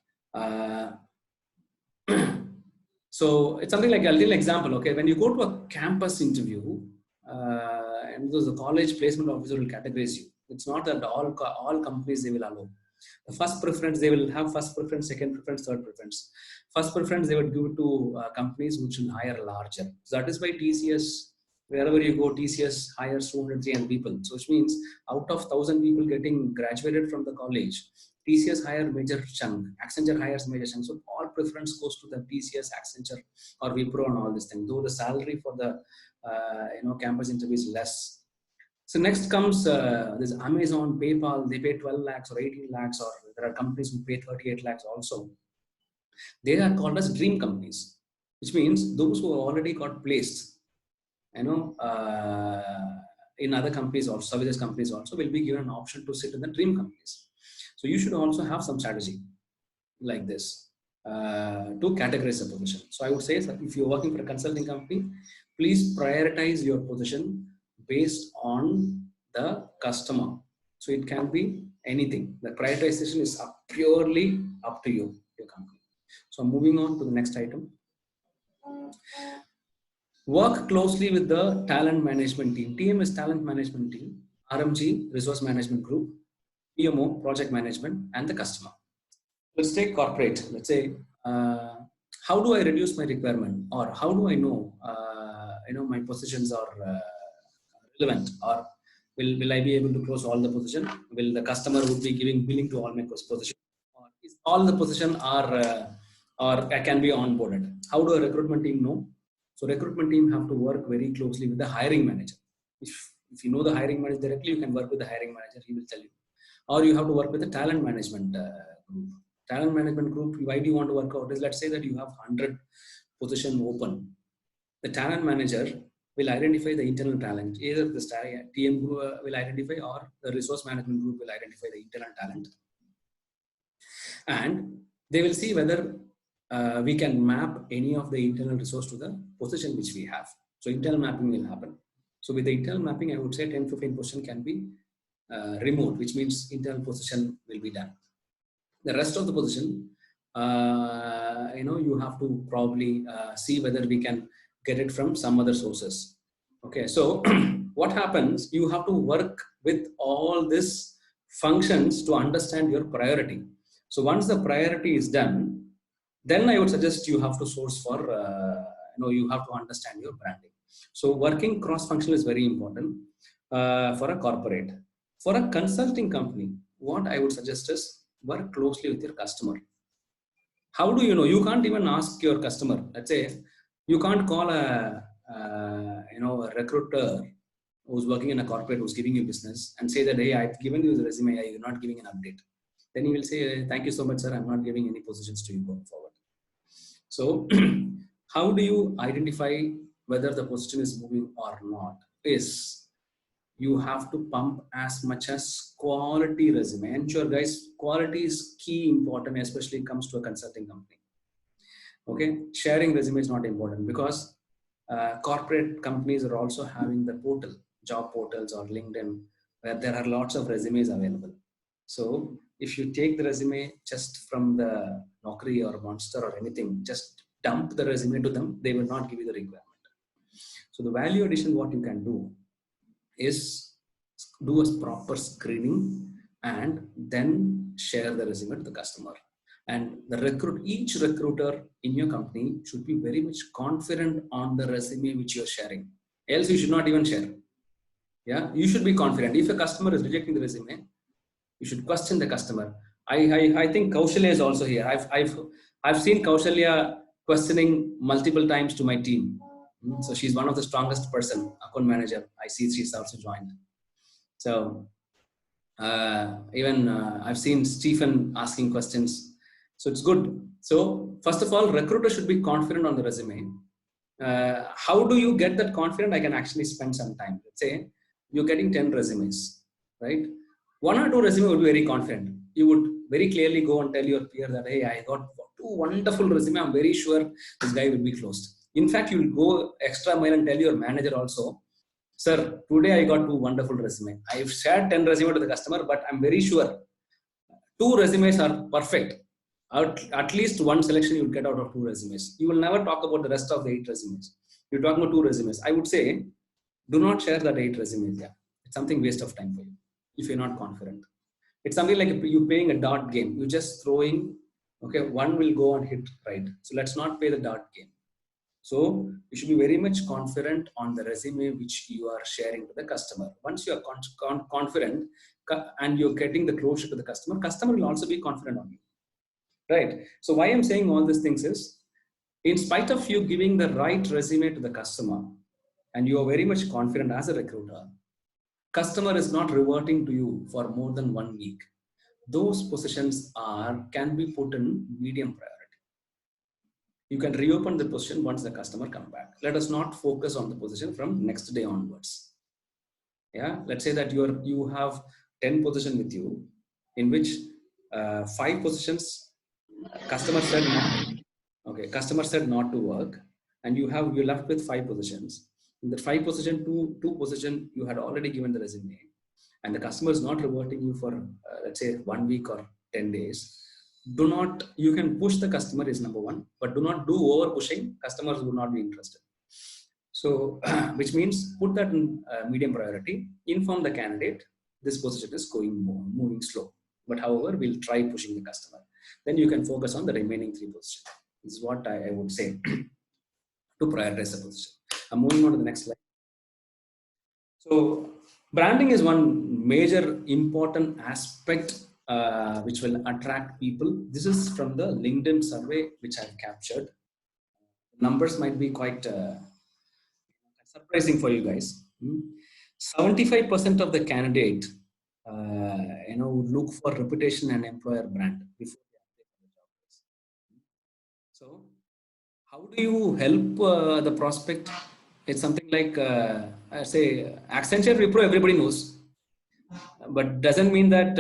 S2: so it's something like a little example. Okay, when you go to a campus interview, and the college placement officer will categorize you. It's not that all companies they will allow. The first preference, they will have first preference, second preference, third preference. First preference, they would give it to companies which will hire larger. So that is why TCS, wherever you go, TCS hires 200 people. So which means out of 1,000 people getting graduated from the college, TCS hire major chunk, Accenture hires major chunk. So all preference goes to the TCS, Accenture, or Wipro and all this thing. Though the salary for the campus interview is less. So next comes this Amazon, PayPal. They pay 12 lakhs or 18 lakhs, or there are companies who pay 38 lakhs also. They are called as dream companies, which means those who already got placed, in other companies or services companies also will be given an option to sit in the dream companies. So you should also have some strategy like this to categorize the position. So I would say that if you're working for a consulting company, please prioritize your position based on the customer. So it can be anything. The prioritization is purely up to you, your company. So moving on to the next item. Work closely with the talent management team. TM is talent management team, RMG, resource management group, PMO, project management, and the customer. Let's take corporate. Let's say, how do I reduce my requirement, or how do I know, my positions are relevant, or will I be able to close all the position? Will the customer would be giving billing to all my positions, or is all the position are or can be onboarded? How do a recruitment team know? So recruitment team have to work very closely with the hiring manager. If you know the hiring manager directly, you can work with the hiring manager. He will tell you. Or you have to work with the talent management group. Talent management group, why do you want to work out is, let's say that you have 100 position open. The talent manager will identify the internal talent. Either the TM group will identify, or the resource management group will identify the internal talent. And they will see whether we can map any of the internal resource to the position which we have. So internal mapping will happen. So with the internal mapping, I would say 10-15 position can be removed, which means internal position will be done. The rest of the position, you have to probably see whether we can get it from some other sources. Okay, so what happens? You have to work with all these functions to understand your priority. So once the priority is done, then I would suggest you have to source for, you have to understand your branding. So working cross-functional is very important for a corporate. For a consulting company, what I would suggest is work closely with your customer. How do you know? You can't even ask your customer. Let's say you can't call a recruiter who's working in a corporate who's giving you business and say that, hey, I've given you the resume, you're not giving an update. Then he will say, thank you so much, sir. I'm not giving any positions to you going forward. So how do you identify whether the position is moving or not? Is you have to pump as much as quality resume. Ensure, guys, quality is key important, especially comes to a consulting company. Okay, sharing resume is not important because corporate companies are also having the portal, job portals or LinkedIn, where there are lots of resumes available. So if you take the resume just from the Naukri or Monster or anything, just dump the resume to them, they will not give you the requirement. So the value addition, what you can do is do a proper screening and then share the resume to the customer. And each recruiter in your company should be very much confident on the resume which you're sharing. Else you should not even share. Yeah, you should be confident. If a customer is rejecting the resume, you should question the customer. I think Kaushalya is also here. I've seen Kaushalya questioning multiple times to my team. So she's one of the strongest person, account manager. I see she's also joined. So even I've seen Stephen asking questions. So it's good. So first of all, recruiter should be confident on the resume. How do you get that confident? I can actually spend some time. Let's say you're getting 10 resumes, right? 1 or 2 resumes would be very confident. You would very clearly go and tell your peer that, hey, I got 2 wonderful resumes. I'm very sure this guy will be closed. In fact, you will go extra mile and tell your manager also, sir, today I got 2 wonderful resumes. I've shared 10 resumes to the customer, but I'm very sure 2 resumes are perfect. At least 1 selection you will get out of 2 resumes. You will never talk about the rest of the 8 resumes. You talk about 2 resumes. I would say, do not share that 8 resumes. Yeah, it's something waste of time for you if you're not confident. It's something like you playing a dart game. You just throwing, okay, one will go and hit right. So let's not play the dart game. So you should be very much confident on the resume which you are sharing to the customer. Once you are confident and you're getting the closure to the customer will also be confident on you, right? So why I'm saying all these things is, in spite of you giving the right resume to the customer and you are very much confident as a recruiter, customer is not reverting to you for more than 1 week. Those positions can be put in medium priority. You can reopen the position once the customer come back. Let us not focus on the position from next day onwards. Yeah, let's say that you have 10 positions with you, in which 5 positions customer said not to work, and you're left with 5 positions. In the 5 position, two position you had already given the resume, and the customer is not reverting you for let's say 1 week or 10 days. You can push the customer is number one, but do not do over pushing. Customers will not be interested. So, which means put that in medium priority, inform the candidate, this position is moving slow. But however, we'll try pushing the customer. Then you can focus on the remaining 3 positions. This is what I would say to prioritize the position. I'm moving on to the next slide. So, branding is one major important aspect which will attract people. This is from the LinkedIn survey which I've captured. Numbers might be quite surprising for you guys. 75% of the candidate would look for reputation and employer brand before they apply for the job. So how do you help the prospect? It's something like I say Accenture, Wipro, everybody knows. But doesn't mean that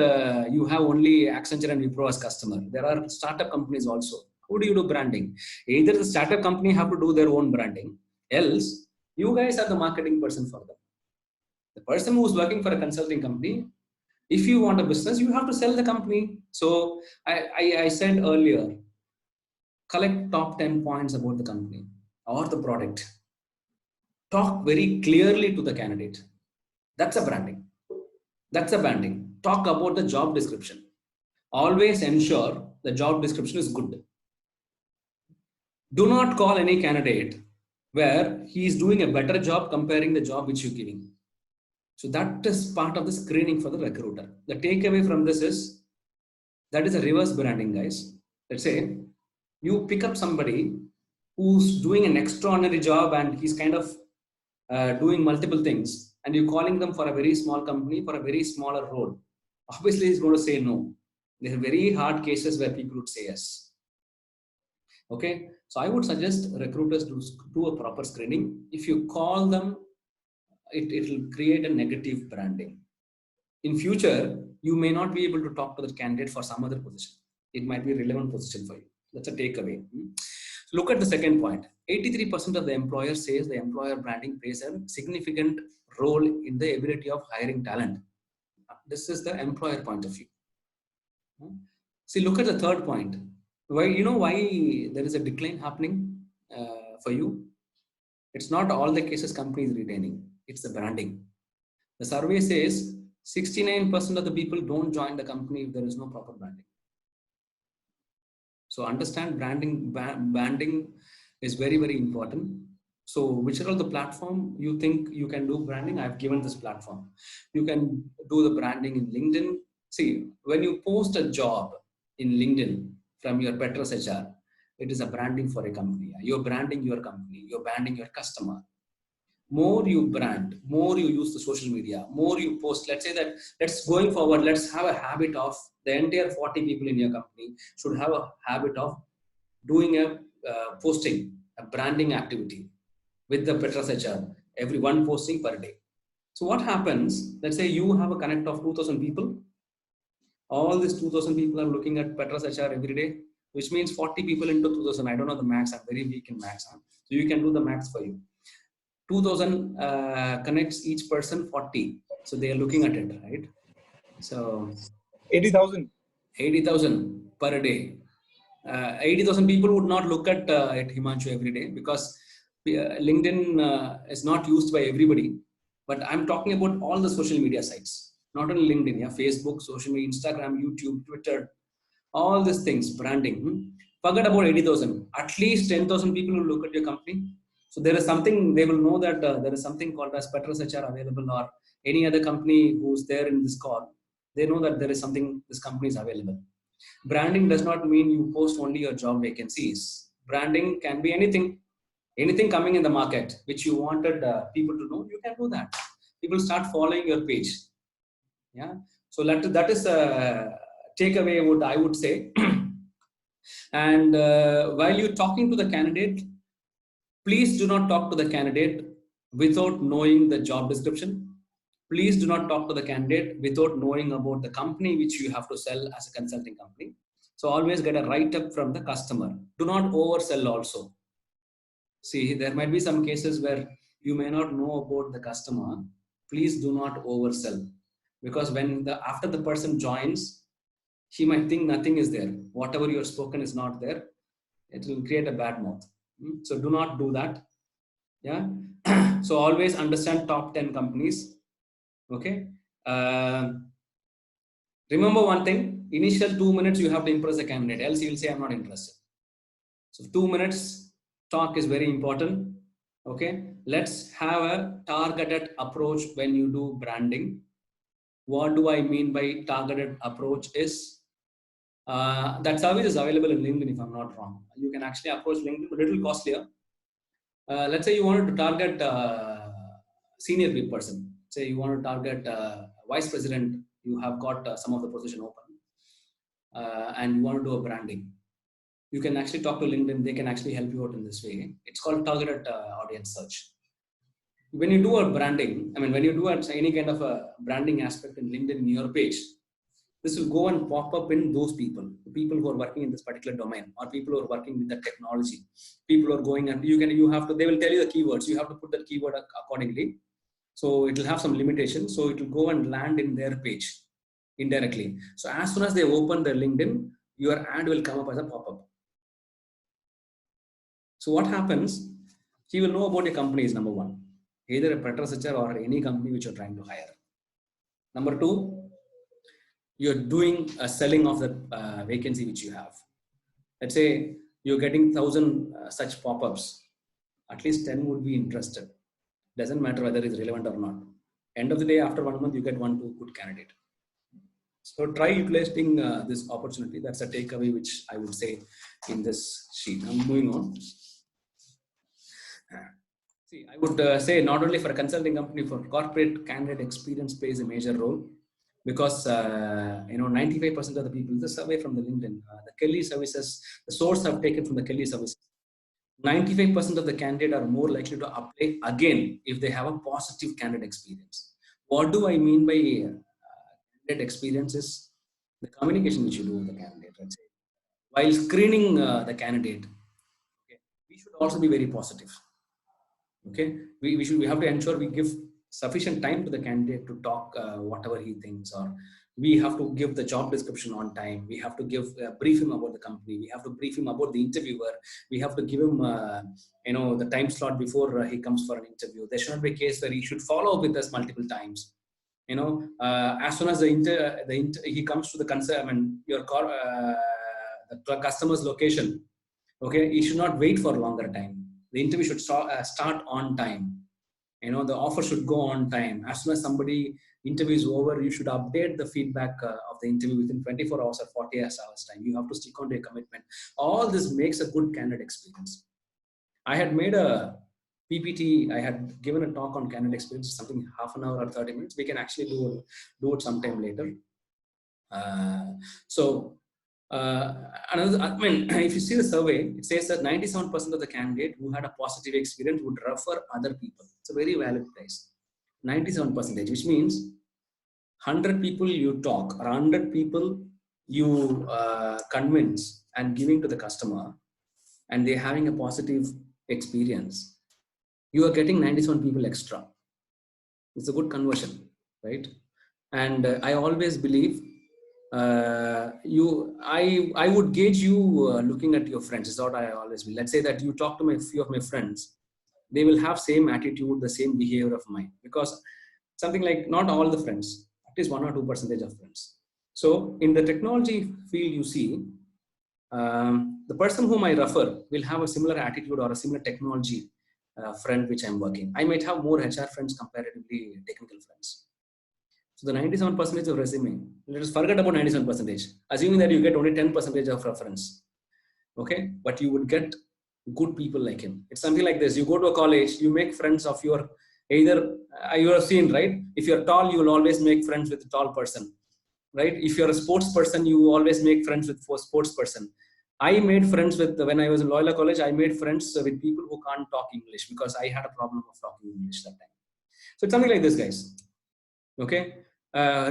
S2: you have only Accenture and Wipro as customer. There are startup companies also. How do you do branding? Either the startup company have to do their own branding, else you guys are the marketing person for them. The person who is working for a consulting company, if you want a business, you have to sell the company. So I said earlier, collect top 10 points about the company or the product. Talk very clearly to the candidate. That's a branding. That's a branding. Talk about the job description. Always ensure the job description is good. Do not call any candidate where he is doing a better job comparing the job which you're giving. So that is part of the screening for the recruiter. The takeaway from this is, that is a reverse branding, guys. Let's say you pick up somebody who's doing an extraordinary job and he's kind of doing multiple things, and you're calling them for a very small company for a very smaller role. Obviously, he's going to say no. There are very hard cases where people would say yes. Okay, so I would suggest recruiters do a proper screening. If you call them, it will create a negative branding. In future, you may not be able to talk to the candidate for some other position. It might be a relevant position for you. That's a takeaway. So look at the second point. 83% of the employer says the employer branding plays a significant role in the ability of hiring talent. This is the employer point of view. See, look at the third point. Why there is a decline happening for you? It's not all the cases companies retaining. It's the branding. The survey says 69% of the people don't join the company if there is no proper branding. So understand branding is very, very important. So whichever of the platform you think you can do branding, I've given this platform. You can do the branding in LinkedIn. See, when you post a job in LinkedIn from your Petras HR, it is a branding for a company. You're branding your company. You're branding your customer. More you brand, more you use the social media, more you post. Let's say that going forward, let's have a habit of the entire 40 people in your company should have a habit of doing a posting, a branding activity with the Petras HR, every one posting per day. So what happens, let's say you have a connect of 2,000 people. All these 2,000 people are looking at Petras HR every day, which means 40 people into 2,000. I don't know the max. I'm very weak in max. So you can do the max for you. 2,000 connects each person 40. So they are looking at it, right? So
S3: 80,000.
S2: 80,000 per day. 80,000 people would not look at Himanshu every day because LinkedIn is not used by everybody. But I'm talking about all the social media sites. Not only LinkedIn, yeah, Facebook, social media, Instagram, YouTube, Twitter, all these things, branding. Forget about 80,000. At least 10,000 people will look at your company. So there is something, they will know that there is something called as Petrus HR available, or any other company who's there in this call. They know that there is something, this company is available. Branding does not mean you post only your job vacancies. Branding can be anything coming in the market which you wanted people to know. You can do that. People start following your page. Yeah. So that is a takeaway, what I would say. And while you're talking to the candidate, please do not talk to the candidate without knowing the job description. Please do not talk to the candidate without knowing about the company which you have to sell as a consulting company. So always get a write-up from the customer. Do not oversell also. See, there might be some cases where you may not know about the customer. Please do not oversell, because when after the person joins, he might think nothing is there. Whatever you have spoken is not there. It will create a bad mouth. So do not do that. Yeah. So always understand top 10 companies. Okay. Remember one thing, initial 2 minutes, you have to impress the candidate, else he will say, I'm not interested. So 2 minutes talk is very important. Okay. Let's have a targeted approach when you do branding. What do I mean by targeted approach is, that service is available in LinkedIn, if I'm not wrong. You can actually approach LinkedIn, a little costlier. Let's say you wanted to target senior big person. Say you want to target vice president. You have got some of the position open, and you want to do a branding. You can actually talk to LinkedIn. They can actually help you out in this way. It's called targeted audience search. When you do a branding, when you do any kind of a branding aspect in LinkedIn in your page, this will go and pop up in those people, the people who are working in this particular domain, or people who are working with the technology. People are going, and they will tell you the keywords. You have to put that keyword accordingly. So it will have some limitations. So it will go and land in their page indirectly. So as soon as they open their LinkedIn, your ad will come up as a pop-up. So what happens? He will know about your company is number one, either a Petrus HR or any company which you're trying to hire. Number two, you're doing a selling of the vacancy which you have. Let's say you're getting 1,000 such pop-ups. At least 10 would be interested. Doesn't matter whether it's relevant or not. End of the day, after 1 month, you get 1-2 good candidate. So try utilizing this opportunity. That's a takeaway which I would say in this sheet. I'm moving on. See, I would say not only for a consulting company, for corporate, candidate experience plays a major role, because 95% of the people, the survey from the LinkedIn, the Kelly services, the source have taken from the Kelly services. 95% of the candidate are more likely to apply again if they have a positive candidate experience. What do I mean by candidate experience is the communication which you do with the candidate. Let's say, while screening the candidate, okay, we should also be very positive. Okay, we have to ensure we give sufficient time to the candidate to talk whatever he thinks, or we have to give the job description on time. We have to brief him about the company. We have to brief him about the interviewer. We have to give him the time slot before he comes for an interview. There should not be a case where he should follow up with us multiple times. As soon as he comes to the the customer's location, okay, he should not wait for a longer time. The interview should start on time. The offer should go on time. As soon as somebody interview is over, you should update the feedback of the interview within 24 hours or 48 hours time. You have to stick on to your commitment. All this makes a good candidate experience. I had made a PPT. I had given a talk on candidate experience, something half an hour or 30 minutes. We can actually do it sometime later. If you see the survey, it says that 97% of the candidate who had a positive experience would refer other people. It's a very valid price. 97%, which means 100 people you talk, or 100 people you convince and giving to the customer, and they're having a positive experience, you are getting 97 people extra. It's a good conversion, right? And I always believe I would gauge you looking at your friends. Is what I always will. Let's say that you talk to a few of my friends, they will have same attitude, the same behavior of mine, because something like not all the friends, at least 1 or 2% of friends. So in the technology field, you see, the person whom I refer will have a similar attitude or a similar technology friend which I'm working. I might have more HR friends comparatively technical friends. So the 97% of resume, let us forget about 97%, assuming that you get only 10% of reference. Okay, but you would get good people like him. It's something like this. You go to a college, you make friends of your, either you have seen, right? If you're tall, you will always make friends with a tall person, right? If you're a sports person, you always make friends with a sports person. I made friends with, when I was in Loyola College, I made friends with people who can't talk English because I had a problem of talking English that time. So it's something like this, guys. Okay,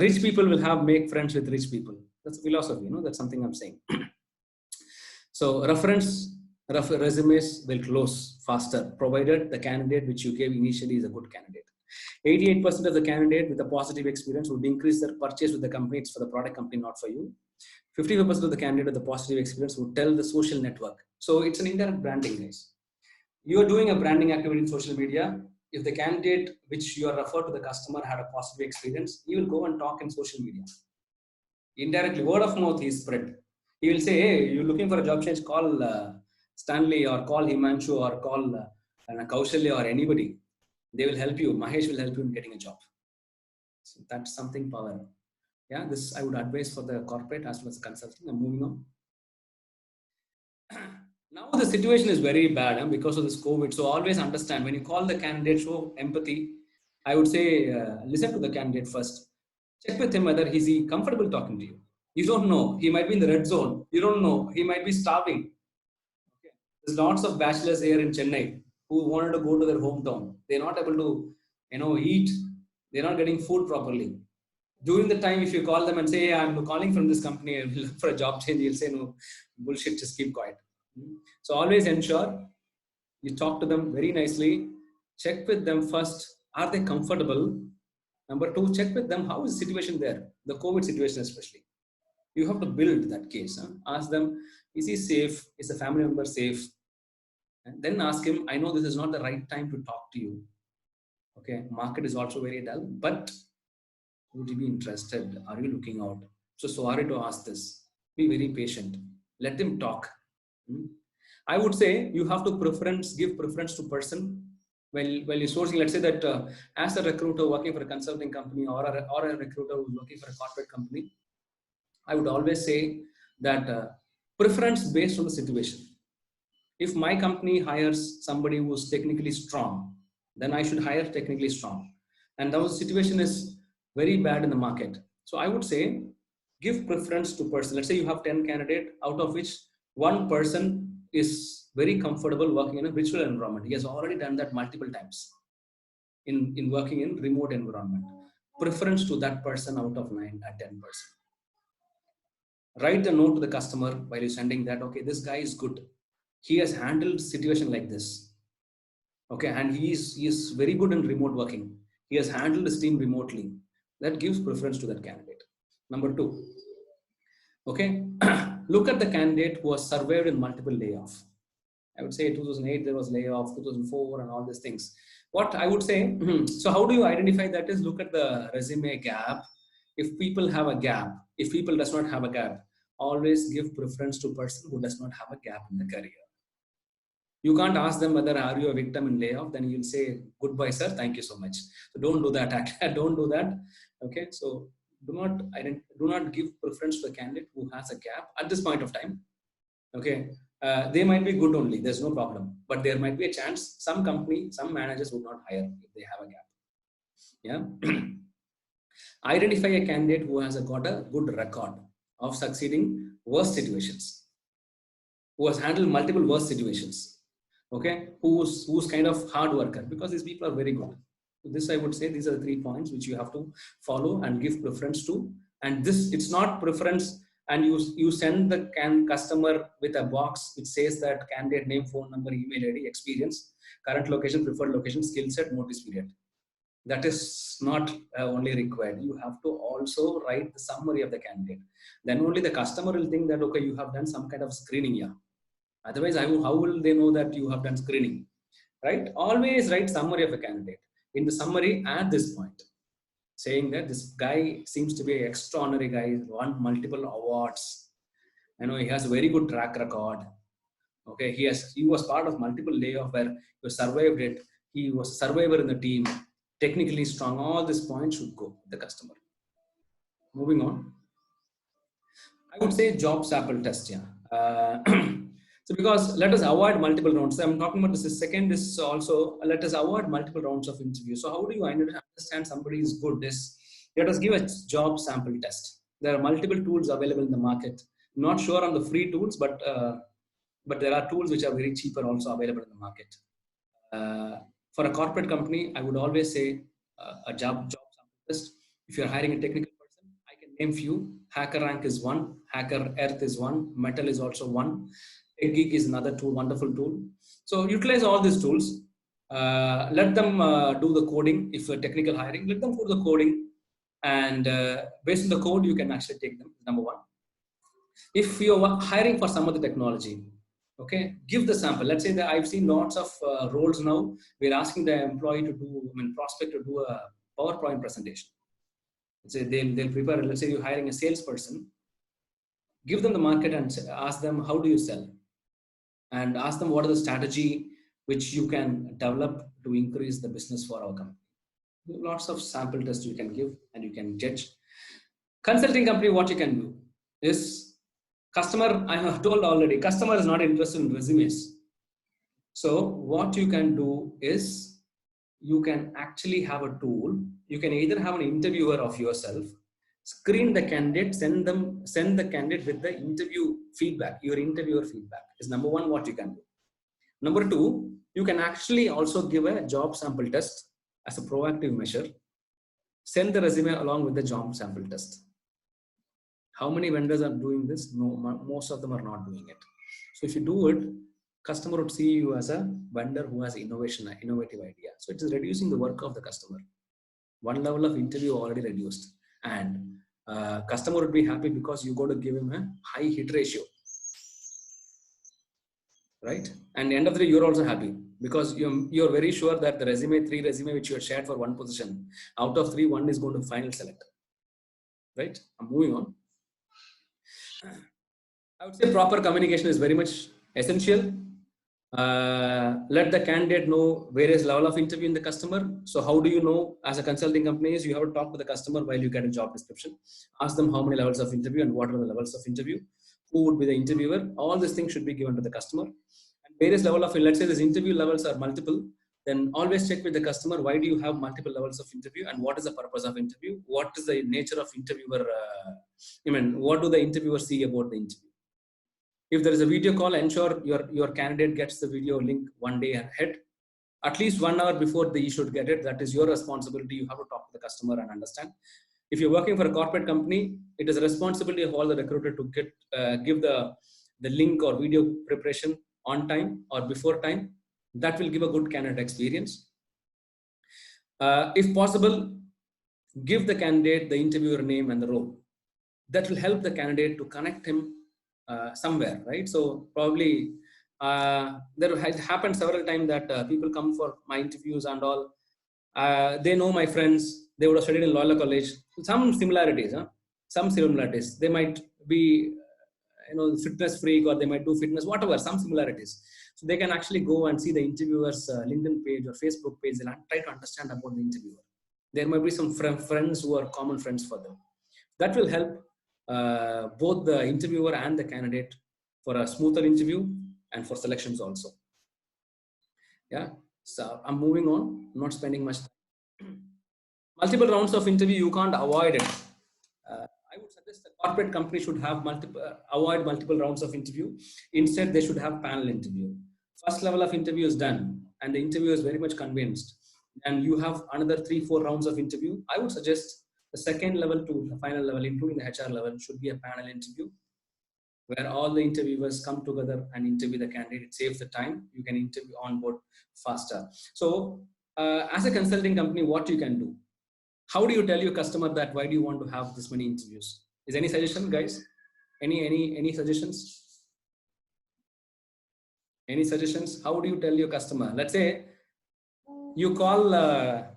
S2: rich people will make friends with rich people. That's a philosophy, that's something I'm saying. So resumes will close faster, provided the candidate which you gave initially is a good candidate. 88% of the candidate with a positive experience would increase their purchase with the company. It's for the product company, not for you. 55% of the candidate with the positive experience would tell the social network. So it's an indirect branding, guys. You are doing a branding activity in social media. If the candidate which you are referred to the customer had a positive experience, he will go and talk in social media. Indirectly, word of mouth is spread. He will say, hey, you're looking for a job change, call Stanley or call Himanshu or call Kaushalya or anybody. They will help you. Mahesh will help you in getting a job. So that's something power. Yeah, this I would advise for the corporate as well as consulting. I'm moving on. Now the situation is very bad because of this COVID. So always understand, when you call the candidate, show empathy. I would say, listen to the candidate first. Check with him whether is he comfortable talking to you. You don't know. He might be in the red zone. You don't know. He might be starving. Okay. There's lots of bachelors here in Chennai who wanted to go to their hometown. They're not able to, eat. They're not getting food properly. During the time, if you call them and say, hey, I'm calling from this company and look for a job change, he'll say, no, bullshit, just keep quiet. So always ensure you talk to them very nicely. Check with them first. Are they comfortable? Number two, check with them, how is the situation there? The COVID situation especially. You have to build that case. Ask them, is he safe? Is the family member safe? And then ask him, I know this is not the right time to talk to you. Okay, market is also very dull, but would you be interested? Are you looking out? So sorry to ask this. Be very patient. Let them talk. I would say you have to give preference to person. While you're sourcing, let's say that as a recruiter working for a consulting company or a recruiter who's working for a corporate company, I would always say that preference based on the situation. If my company hires somebody who's technically strong, then I should hire technically strong. And now the situation is very bad in the market. So I would say, give preference to person. Let's say you have 10 candidates, out of which one person is very comfortable working in a virtual environment. He has already done that multiple times in working in remote environment. Preference to that person out of 9 or 10%. Write a note to the customer while you're sending that, okay, this guy is good. He has handled situation like this. Okay, and he is very good in remote working. He has handled his team remotely. That gives preference to that candidate. Number two, okay, look at the candidate who has survived in multiple layoffs. I would say 2008 there was layoff, 2004 and all these things. What I would say, so how do you identify that is look at the resume gap. If people have a gap, if people does not have a gap, always give preference to person who does not have a gap in the career. You can't ask them whether are you a victim in layoff, then you'll say, goodbye, sir, thank you so much. So don't do that. Don't do that. Okay, so do not give preference to a candidate who has a gap at this point of time. Okay, they might be good only, there's no problem, but there might be a chance some managers would not hire if they have a gap. Yeah. Identify a candidate who has got a good record of succeeding worst situations, who has handled multiple worst situations. Okay, who's kind of hard worker, because these people are very good. So this, I would say, these are the 3 points which you have to follow and give preference to. And this, it's not preference and you send the customer with a box which says that candidate name, phone number, email ID, experience, current location, preferred location, skill set, notice period. That is not only required. You have to also write the summary of the candidate. Then only the customer will think that, okay, you have done some kind of screening here. Otherwise, how will they know that you have done screening, right? Always write summary of a candidate. In the summary, add this point. saying that this guy seems to be an extraordinary guy, he's won multiple awards. He has a very good track record. Okay, he was part of multiple layoff where he survived it. He was a survivor in the team, technically strong. All these points should go with the customer. Moving on, I would say job sample test. Yeah. So because let us avoid multiple rounds. I'm talking about this second is also let us avoid multiple rounds of interview. So how do you understand somebody is good? Is let us give a job sample test. There are multiple tools available in the market. Not sure on the free tools, but there are tools which are very cheaper also available in the market. For a corporate company, I would always say a job sample test. If you're hiring a technical person, I can name few. HackerRank is one. HackerEarth is one. Metal is also one. TechGeek is another tool, wonderful tool. So utilize all these tools. Let them do the coding. If you're technical hiring, let them do the coding, and based on the code, you can actually take them. Number one. If you're hiring for some of the technology, okay, give the sample. Let's say that I've seen lots of roles now. We're asking the employee to do, prospect to do a PowerPoint presentation. Let's say they'll prepare. Let's say you're hiring a salesperson. Give them the market and ask them, how do you sell? And ask them what is the strategy which you can develop to increase the business for our company. Lots of sample tests you can give and you can judge. Consulting company, what you can do is customer, I have told already, customer is not interested in resumes. So what you can do is you can actually have a tool. You can either have an interviewer of yourself, screen the candidate, send the candidate with the interview feedback. Your interviewer feedback is number one, what you can do. Number two, you can actually also give a job sample test as a proactive measure. Send the resume along with the job sample test. How many vendors are doing this? No, most of them are not doing it. So if you do it, customer would see you as a vendor who has innovative idea. So it is reducing the work of the customer. One level of interview already reduced, and customer would be happy because you got to give him a high hit ratio, right? And end of the day, you're also happy because you're very sure that the three resume which you have shared for one position, out of three, one is going to final select, right? I'm moving on. I would say proper communication is very much essential. Let the candidate know various level of interview in the customer. So how do you know as a consulting company is you have to talk to the customer while you get a job description. Ask them how many levels of interview and what are the levels of interview. Who would be the interviewer? All these things should be given to the customer. And various level of, let's say this interview levels are multiple, then always check with the customer, why do you have multiple levels of interview and what is the purpose of interview? What is the nature of interviewer? What do the interviewers see about the interview? If there is a video call, ensure your candidate gets the video link one day ahead. At least 1 hour before you should get it. That is your responsibility. You have to talk to the customer and understand. If you're working for a corporate company, it is a responsibility of all the recruiter to give the link or video preparation on time or before time. That will give a good candidate experience. If possible, give the candidate the interviewer name and the role. That will help the candidate to connect him somewhere, right? So probably there has happened several times that people come for my interviews and all. They know my friends. They would have studied in Loyola College. Some similarities. They might be, fitness freak, or they might do fitness, whatever. Some similarities. So they can actually go and see the interviewer's LinkedIn page or Facebook page and try to understand about the interviewer. There might be some friends who are common friends for them. That will help both the interviewer and the candidate for a smoother interview and for selections also. Yeah, so I'm moving on, not spending much time. Multiple rounds of interview, you can't avoid it. I would suggest the corporate company should have avoid multiple rounds of interview. Instead, they should have panel interview. First level of interview is done and the interviewer is very much convinced, and you have another 3-4 rounds of interview. I would suggest the second level to the final level, including the HR level, should be a panel interview where all the interviewers come together and interview the candidate. It saves the time. You can interview on board faster. So as a consulting company, what you can do? How do you tell your customer that why do you want to have this many interviews? Is any suggestion, guys? Any suggestions? Any suggestions? How do you tell your customer? Let's say you call a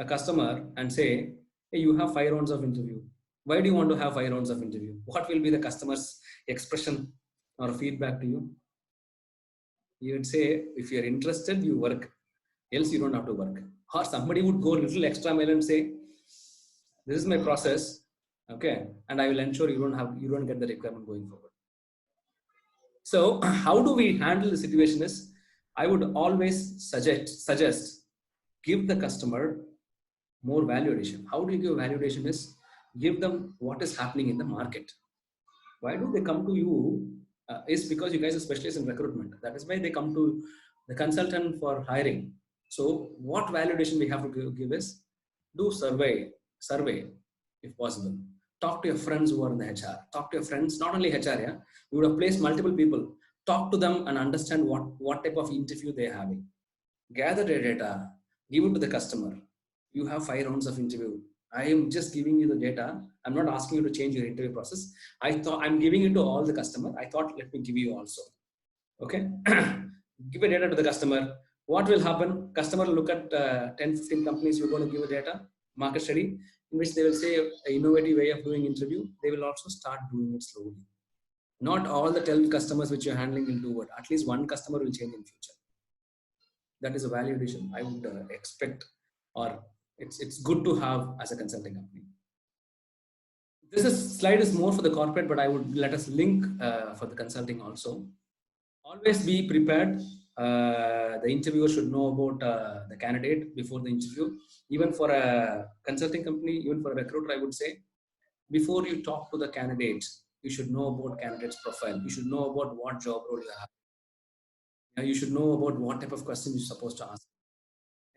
S2: customer and say, hey, you have 5 rounds of interview. Why do you want to have 5 rounds of interview? What will be the customer's expression or feedback to you? You would say, if you're interested, you work. Else you don't have to work. Or somebody would go a little extra mile and say, this is my process, okay, and I will ensure you don't get the requirement going forward. So how do we handle the situation is, I would always suggest give the customer more value addition. How do you give value addition is, give them what is happening in the market. Why do they come to you? Is because you guys are specialists in recruitment. That is why they come to the consultant for hiring. So what value addition we have to give is, do survey if possible. Talk to your friends who are in the HR. Talk to your friends, not only HR, yeah. You would have placed multiple people. Talk to them and understand what type of interview they are having. Gather the data, give it to the customer. You have 5 rounds of interview. I am just giving you the data. I'm not asking you to change your interview process. I thought I'm giving it to all the customer. I thought, let me give you also. Okay. Give a data to the customer. What will happen? Customer will look at 10, 15 companies you're going to give a data, market study, in which they will say an innovative way of doing interview. They will also start doing it slowly. Not all the 12 customers which you're handling will do it. At least one customer will change in future. That is a value addition I would expect, or it's good to have as a consulting company. This slide is more for the corporate, but I would let us link for the consulting also. Always be prepared. The interviewer should know about the candidate before the interview. Even for a consulting company, even for a recruiter, I would say, before you talk to the candidate, you should know about candidate's profile. You should know about what job role you have. You should know about what type of questions you're supposed to ask,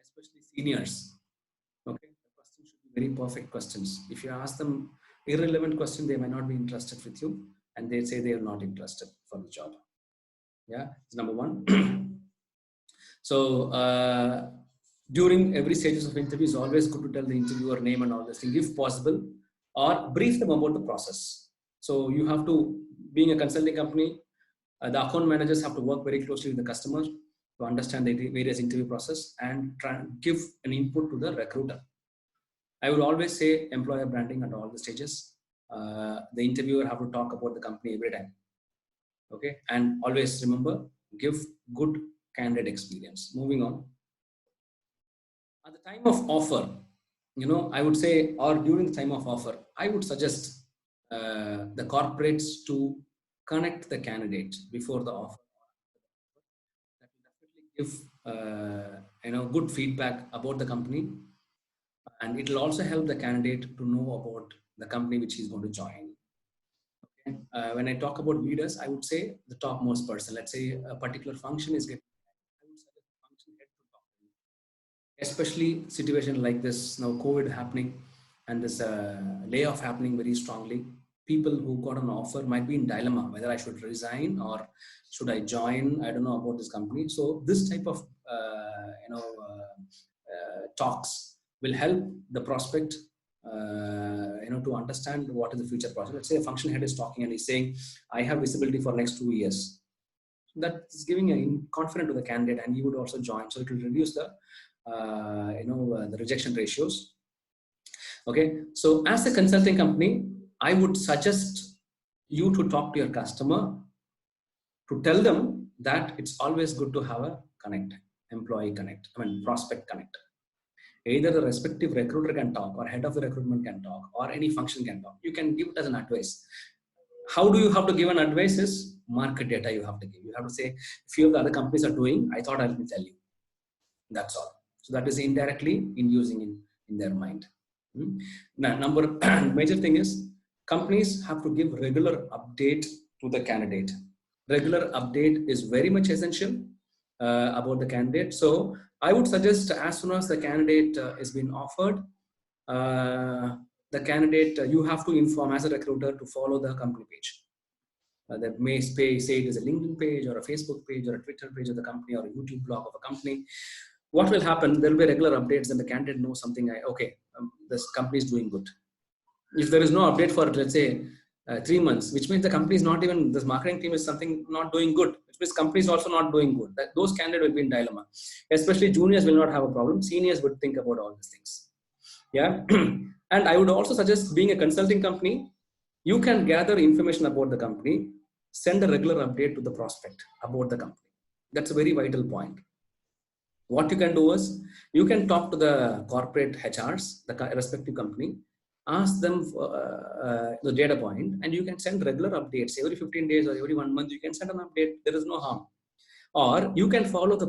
S2: especially seniors. Okay, the questions should be very perfect questions. If you ask them irrelevant question, they might not be interested with you, and they say they are not interested for the job. Yeah, it's number one. So during every stages of interview, it's always good to tell the interviewer name and all this thing, if possible, or brief them about the process. So you have to, being a consulting company, the account managers have to work very closely with the customer to understand the various interview process and try and give an input to the recruiter. I would always say employer branding at all the stages. The interviewer have to talk about the company every time. Okay, and always remember, give good candidate experience. Moving on. At the time of offer, I would say, or during the time of offer, I would suggest the corporates to connect the candidate before the offer. That will definitely give good feedback about the company, and it will also help the candidate to know about the company which he's going to join. Okay. When I talk about leaders, I would say the topmost person. Let's say a particular function is getting, I would suggest the function head to talk to you. Especially situation like this now, COVID happening, and this layoff happening very strongly. People who got an offer might be in dilemma whether I should resign or should I join. I don't know about this company. So this type of talks will help the prospect to understand what is the future process. Let's say a function head is talking and he's saying, I have visibility for next 2 years. That is giving a confidence to the candidate, and he would also join. So it will reduce the the rejection ratios. Okay, so as a consulting company, I would suggest you to talk to your customer, to tell them that it's always good to have a connect, employee connect, prospect connect. Either the respective recruiter can talk, or head of the recruitment can talk, or any function can talk. You can give it as an advice. How do you have to give an advice is market data you have to give. You have to say, a few of the other companies are doing, I thought I'll tell you. That's all. So that is indirectly inducing in their mind. Now, major thing is, companies have to give regular update to the candidate. Regular update is very much essential about the candidate. So I would suggest, as soon as the candidate is being offered, the candidate, you have to inform as a recruiter to follow the company page. That may say it is a LinkedIn page or a Facebook page or a Twitter page of the company or a YouTube blog of a company. What will happen? There will be regular updates, and the candidate knows something. This company is doing good. If there is no update for, let's say, 3 months, which means the company is not even, this marketing team is something not doing good, which means company is also not doing good. Those candidates will be in dilemma. Especially juniors will not have a problem. Seniors would think about all these things. Yeah. And I would also suggest, being a consulting company, you can gather information about the company, send a regular update to the prospect about the company. That's a very vital point. What you can do is, you can talk to the corporate HRs, the respective company, ask them for, the data point, and you can send regular updates every 15 days or every 1 month. You can send an update. There is no harm. Or you can follow the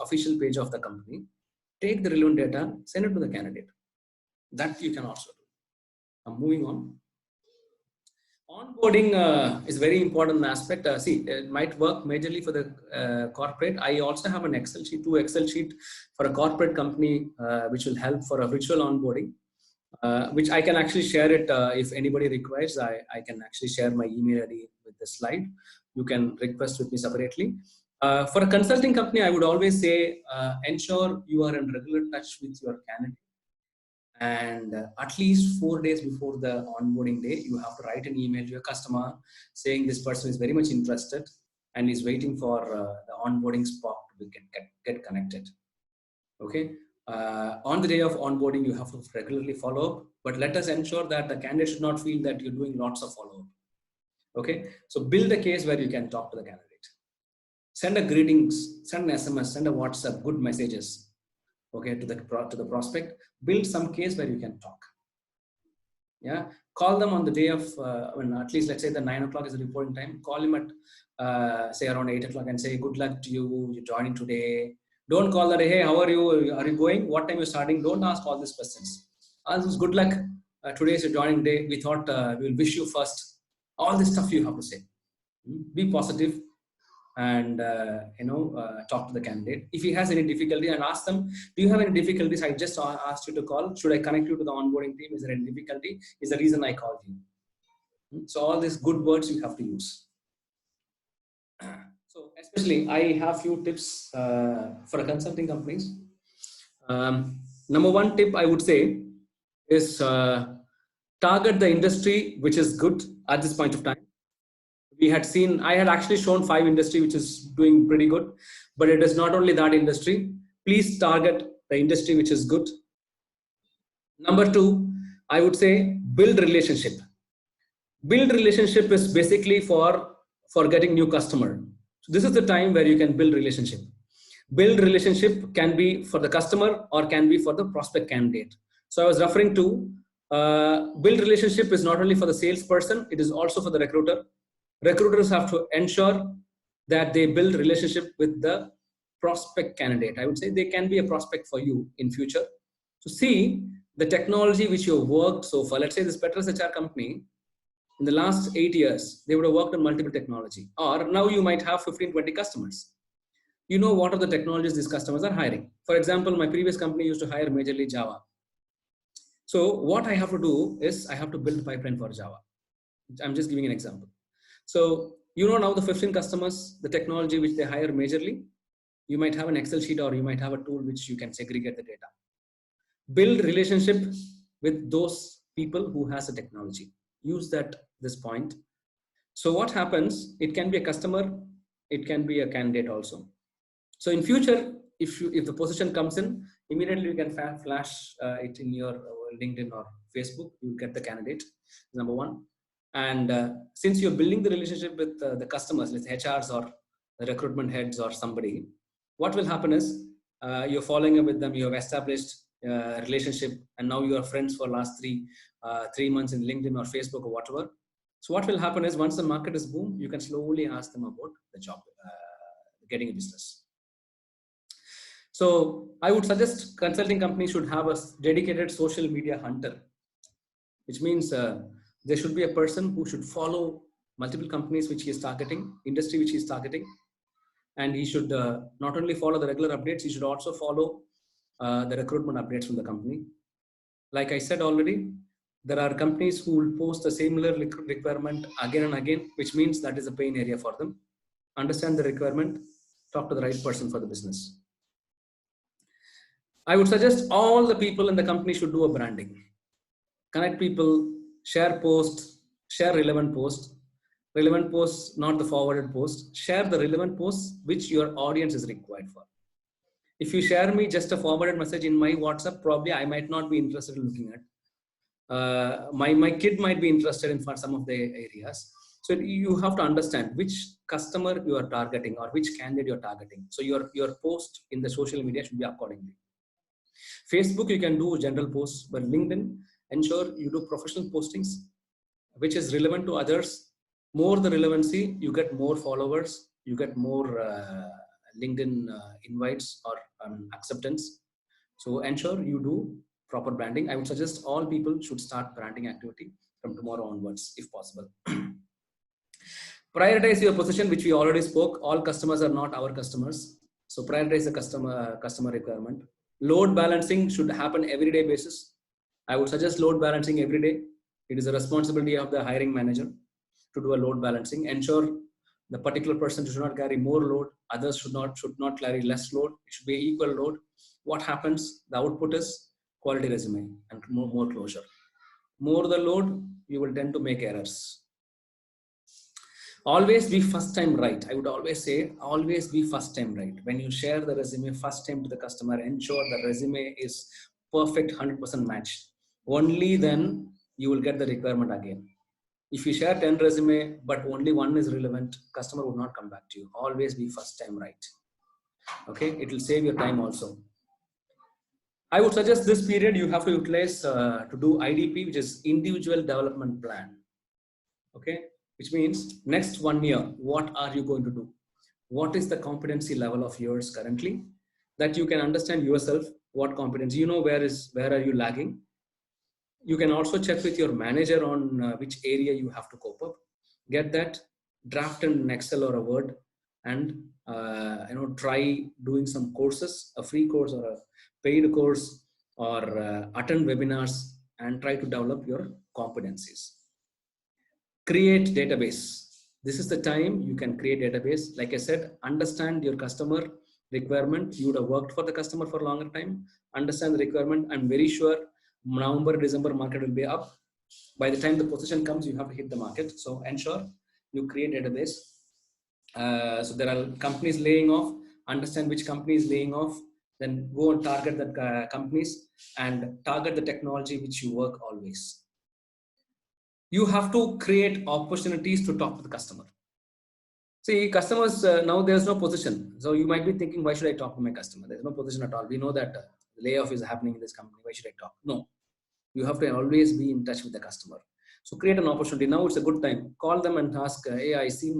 S2: official page of the company, take the relevant data, send it to the candidate. That you can also do. I'm moving on. Onboarding is a very important aspect. See, it might work majorly for the corporate. I also have an Excel sheet, 2 Excel sheet for a corporate company, which will help for a virtual onboarding, which I can actually share it if anybody requires. I can actually share my email ID with the slide. You can request with me separately. For a consulting company, I would always say, ensure you are in regular touch with your candidate. And at least 4 days before the onboarding day, you have to write an email to your customer saying this person is very much interested and is waiting for the onboarding spot to get connected. Okay. On the day of onboarding, you have to regularly follow up, but let us ensure that the candidate should not feel that you're doing lots of follow up. Okay. So build a case where you can talk to the candidate. Send a greetings, send an SMS, send a WhatsApp, good messages. Okay, to the prospect. Build some case where you can talk. Yeah, call them on the day of when at least, let's say the 9 o'clock is the reporting time. Call him at say around 8 o'clock and say, good luck to you, you're joining today. Don't call that, hey, how are you? Are you going? What time you're starting? Don't ask all these questions. Ask, good luck. Today is your joining day. We thought we'll wish you first. All this stuff you have to say. Be positive and talk to the candidate. If he has any difficulty, and ask them, do you have any difficulties? I just asked you to call. Should I connect you to the onboarding team? Is there any difficulty? Is the reason I called you. So all these good words you have to use. So especially, I have few tips for consulting companies. Number 1 tip I would say is target the industry which is good at this point of time. I had actually shown 5 industry which is doing pretty good, but it is not only that industry. Please target the industry which is good. Number 2, I would say build relationship. Build relationship is basically for getting new customer. So this is the time where you can build relationship. Build relationship can be for the customer or can be for the prospect candidate. So I was referring to build relationship is not only for the salesperson, it is also for the recruiter. Recruiters have to ensure that they build relationship with the prospect candidate. I would say they can be a prospect for you in future. So see the technology which you have worked so far. Let's say this Petrus HR company, in the last 8 years, they would have worked on multiple technology. Or now you might have 15, 20 customers. You know what are the technologies these customers are hiring. For example, my previous company used to hire majorly Java. So what I have to do is I have to build a pipeline for Java. I'm just giving an example. So, now the 15 customers, the technology which they hire majorly, you might have an Excel sheet or you might have a tool which you can segregate the data. Build relationship with those people who has a technology. Use this point. So what happens, it can be a customer, it can be a candidate also. So in future, if the position comes in, immediately you can flash it in your LinkedIn or Facebook, you will get the candidate, number 1. And since you're building the relationship with the customers, let's say HRs or the recruitment heads or somebody, what will happen is you're following up with them, you have established a relationship, and now you are friends for last 3 months in LinkedIn or Facebook or whatever. So what will happen is once the market is boom, you can slowly ask them about the job, getting a business. So I would suggest consulting companies should have a dedicated social media hunter, which means there should be a person who should follow multiple companies which he is targeting, industry which he is targeting. And he should not only follow the regular updates, he should also follow the recruitment updates from the company. Like I said already, there are companies who will post a similar requirement again and again, which means that is a pain area for them. Understand the requirement, talk to the right person for the business. I would suggest all the people in the company should do a branding. Connect people, share posts, share relevant posts, not the forwarded posts. Share the relevant posts which your audience is required for. If you share me just a forwarded message in my WhatsApp, probably I might not be interested in looking at. My kid might be interested in for some of the areas. So you have to understand which customer you are targeting or which candidate you're targeting. So your post in the social media should be accordingly. Facebook, you can do general posts, but LinkedIn, ensure you do professional postings, which is relevant to others. More the relevancy, you get more followers, you get more LinkedIn invites or acceptance. So ensure you do proper branding. I would suggest all people should start branding activity from tomorrow onwards, if possible. Prioritize your position, which we already spoke. All customers are not our customers. So prioritize the customer requirement. Load balancing should happen everyday basis. I would suggest load balancing every day. It is a responsibility of the hiring manager to do a load balancing. Ensure the particular person should not carry more load. Others should not carry less load. It should be equal load. What happens? The output is quality resume and more closure. More the load, you will tend to make errors. Always be first time right. I would always say, always be first time right. When you share the resume first time to the customer, ensure the resume is perfect 100% match. Only then you will get the requirement again. If you share 10 resume, but only one is relevant, customer would not come back to you. Always be first time right. Okay, it will save your time also. I would suggest this period you have to utilize to do IDP, which is individual development plan. Okay, which means next 1 year, what are you going to do? What is the competency level of yours currently? That you can understand yourself, what competency, you know, where are you lagging? You can also check with your manager on which area you have to cope up. Get that, draft in Excel or a Word, and try doing some courses, a free course or a paid course, or attend webinars and try to develop your competencies. Create database. This is the time you can create database. Like I said, understand your customer requirement. You would have worked for the customer for a longer time. Understand the requirement. I'm very sure November, December market will be up. By the time the position comes, you have to hit the market. So ensure you create database. So there are companies laying off. Understand which company is laying off. Then go and target that companies and target the technology which you work always. You have to create opportunities to talk to the customer. See, customers, now there's no position. So you might be thinking, why should I talk to my customer? There's no position at all. We know that layoff is happening in this company. Why should I talk? No, you have to always be in touch with the customer. So create an opportunity. Now it's a good time. Call them and ask, hey, I see,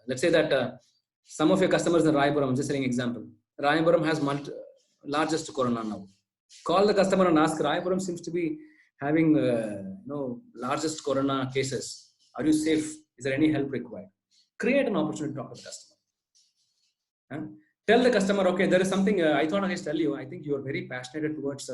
S2: let's say that some of your customers in Rayapuram, I'm just saying example. Rayapuram has largest corona now. Call the customer and ask, Rayapuram seems to be having largest corona cases. Are you safe? Is there any help required? Create an opportunity to talk to the customer. Tell the customer, okay, there is something I thought I should tell you. I think you are very passionate towards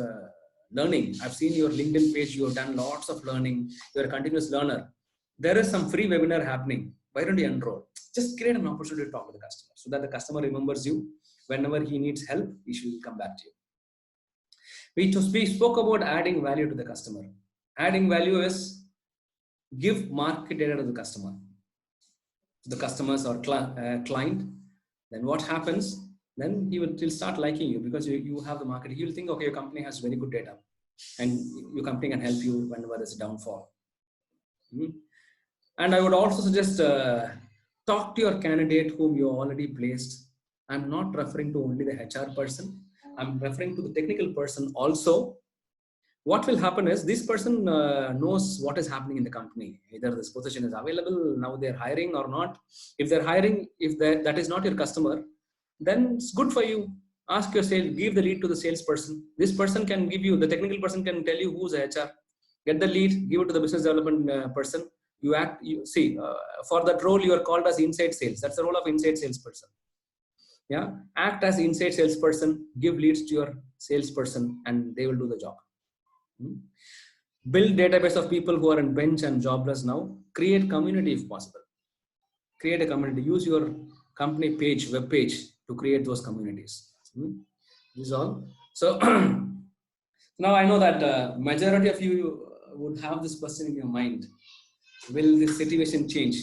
S2: learning. I've seen your LinkedIn page. You have done lots of learning. You're a continuous learner. There is some free webinar happening. Why don't you enroll? Just create an opportunity to talk to the customer so that the customer remembers you. Whenever he needs help, he should come back to you. We spoke about adding value to the customer. Adding value is give market data to the customer. The customers or client. Then what happens? Then he'll start liking you because you have the market. He will think, okay, your company has very good data and your company can help you whenever there's a downfall. And I would also suggest talk to your candidate whom you already placed. I'm not referring to only the HR person. I'm referring to the technical person also. What will happen is this person knows what is happening in the company. Either this position is available, now they're hiring or not. If they're hiring, if that is not your customer, then it's good for you. Ask your sales, give the lead to the salesperson. This person can give you, the technical person can tell you who's the HR. Get the lead, give it to the business development person. For that role, you are called as inside sales. That's the role of inside salesperson. Yeah, act as inside salesperson, give leads to your salesperson and they will do the job. Build database of people who are in bench and jobless now. Create community if possible. Create a community. Use your company page, web page to create those communities. This is all. So now I know that majority of you would have this question in your mind. Will this situation change?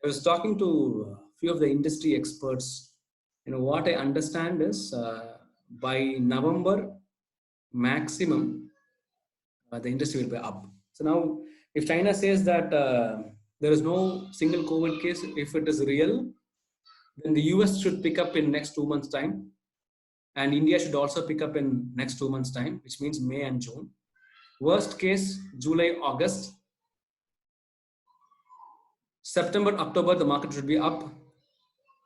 S2: I was talking to a few of the industry experts what I understand is by November maximum, the industry will be up. So now, if China says that there is no single COVID case, if it is real, then the US should pick up in next 2 months' time, and India should also pick up in next 2 months' time, which means May and June. Worst case, July, August. September, October, the market should be up.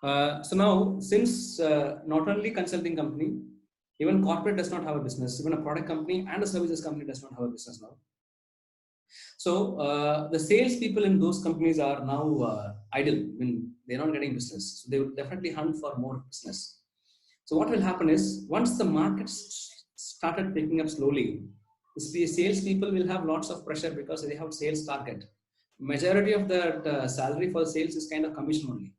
S2: So now, since not only consulting company, even corporate does not have a business, even a product company and a services company does not have a business now. So the sales people in those companies are now idle. I mean, they're not getting business. So they will definitely hunt for more business. So what will happen is, once the market started picking up slowly, the sales people will have lots of pressure because they have sales target. Majority of that salary for sales is kind of commission only.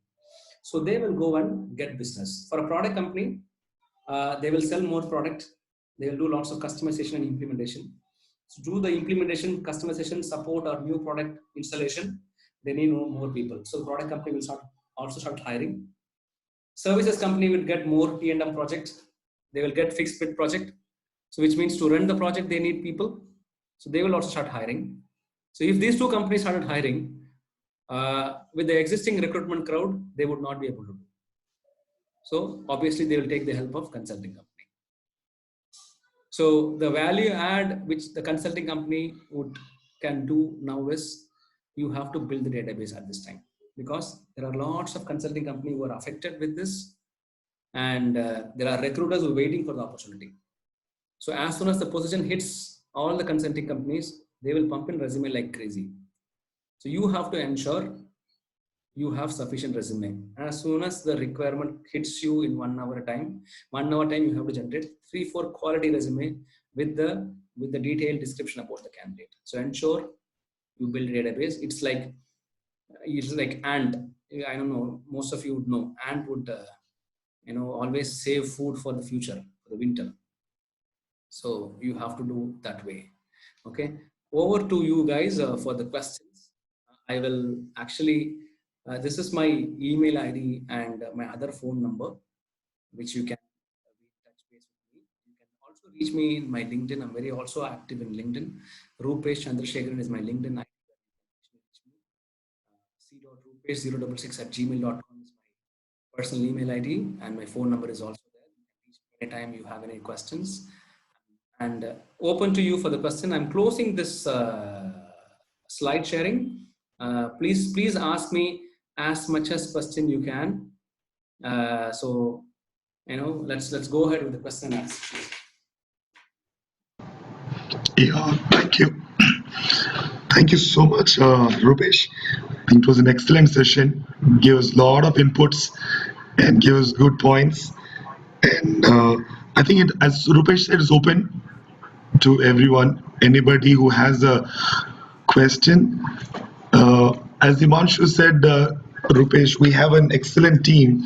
S2: So they will go and get business. For a product company, they will sell more product. They will do lots of customization and implementation. To do the implementation, customization, support, or new product installation, they need more people. So the product company will also start hiring. Services company will get more T&M projects. They will get fixed bid project. So which means to run the project, they need people. So they will also start hiring. So if these two companies started hiring, with the existing recruitment crowd, they would not be able to do. So obviously they will take the help of consulting company. So the value add which the consulting company can do now is, you have to build the database at this time, because there are lots of consulting companies who are affected with this, and there are recruiters who are waiting for the opportunity. So as soon as the position hits all the consulting companies, they will pump in resume like crazy. So you have to ensure you have sufficient resume. As soon as the requirement hits you in 1 hour time, you have to generate 3-4 quality resume with the detailed description about the candidate. So ensure you build a database. It's like ant. I don't know, most of you would know, ant would always save food for the future, for the winter. So you have to do that way. Okay, over to you guys for the questions. I will actually, this is my email ID and my other phone number, which you can touch base with me. You can also reach me in my LinkedIn. I'm very also active in LinkedIn. Rupesh Chandrasekharan is my LinkedIn ID. c.rupesh066@gmail.com is my personal email ID, and my phone number is also there. You can reach me anytime you have any questions. And open to you for the question. I'm closing this slide sharing. Please ask me as much as question you can. So let's go ahead with the question and answer.
S3: Yeah, thank you so much, Rupesh. I think it was an excellent session. Gave us a lot of inputs and gave us good points. And I think it, as Rupesh said, is open to everyone. Anybody who has a question. As Himanshu said, Rupesh, we have an excellent team,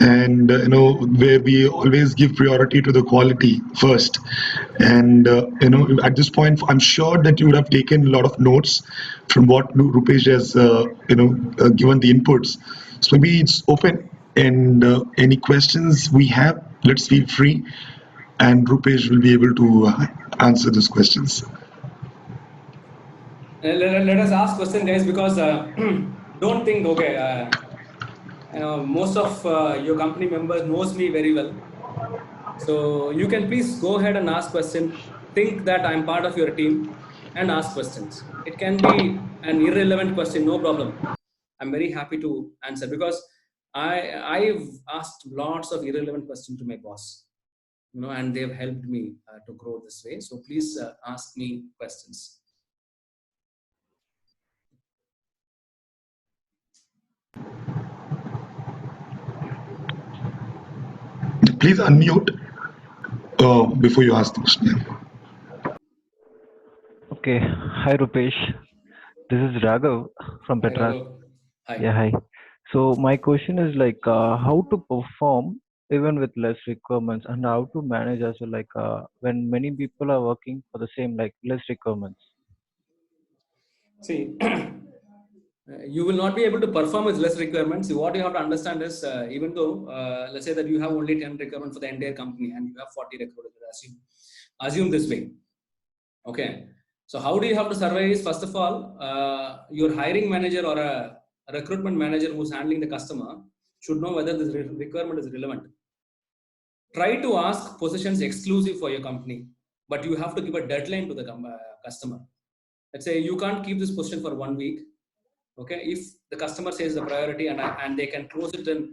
S3: and where we always give priority to the quality first. And at this point, I'm sure that you would have taken a lot of notes from what Rupesh has given the inputs. So maybe it's open, and any questions we have, let's feel free, and Rupesh will be able to answer those questions.
S2: Let us ask question, guys, because don't think, okay, most of your company members knows me very well. So you can please go ahead and ask question. Think that I'm part of your team and ask questions. It can be an irrelevant question, no problem. I'm very happy to answer, because I've asked lots of irrelevant questions to my boss, and they've helped me to grow this way. So please ask me questions.
S3: Please unmute before you ask the question.
S4: Okay. Hi, Rupesh. This is Raghav from Petras.
S2: Hi.
S4: Yeah, hi. So my question is like how to perform even with less requirements, and how to manage as well, like when many people are working for the same, like less requirements.
S2: See, You will not be able to perform with less requirements. What you have to understand is, even though, let's say that you have only 10 requirements for the entire company and you have 40 recruiters, assume this way. Okay. So how do you have to survey is, first of all, your hiring manager or a recruitment manager who's handling the customer should know whether this requirement is relevant. Try to ask positions exclusive for your company, but you have to give a deadline to the customer. Let's say you can't keep this position for 1 week. Okay, if the customer says the priority and they can close it in,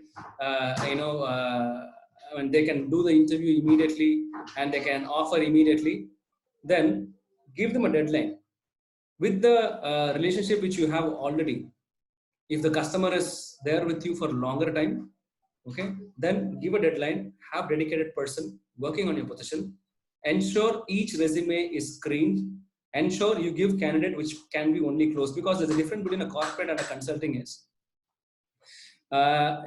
S2: when they can do the interview immediately and they can offer immediately, then give them a deadline. With the relationship which you have already, if the customer is there with you for a longer time, okay, then give a deadline, have dedicated person working on your position, ensure each resume is screened, ensure you give candidate which can be only closed, because there's a difference between a corporate and a consulting is.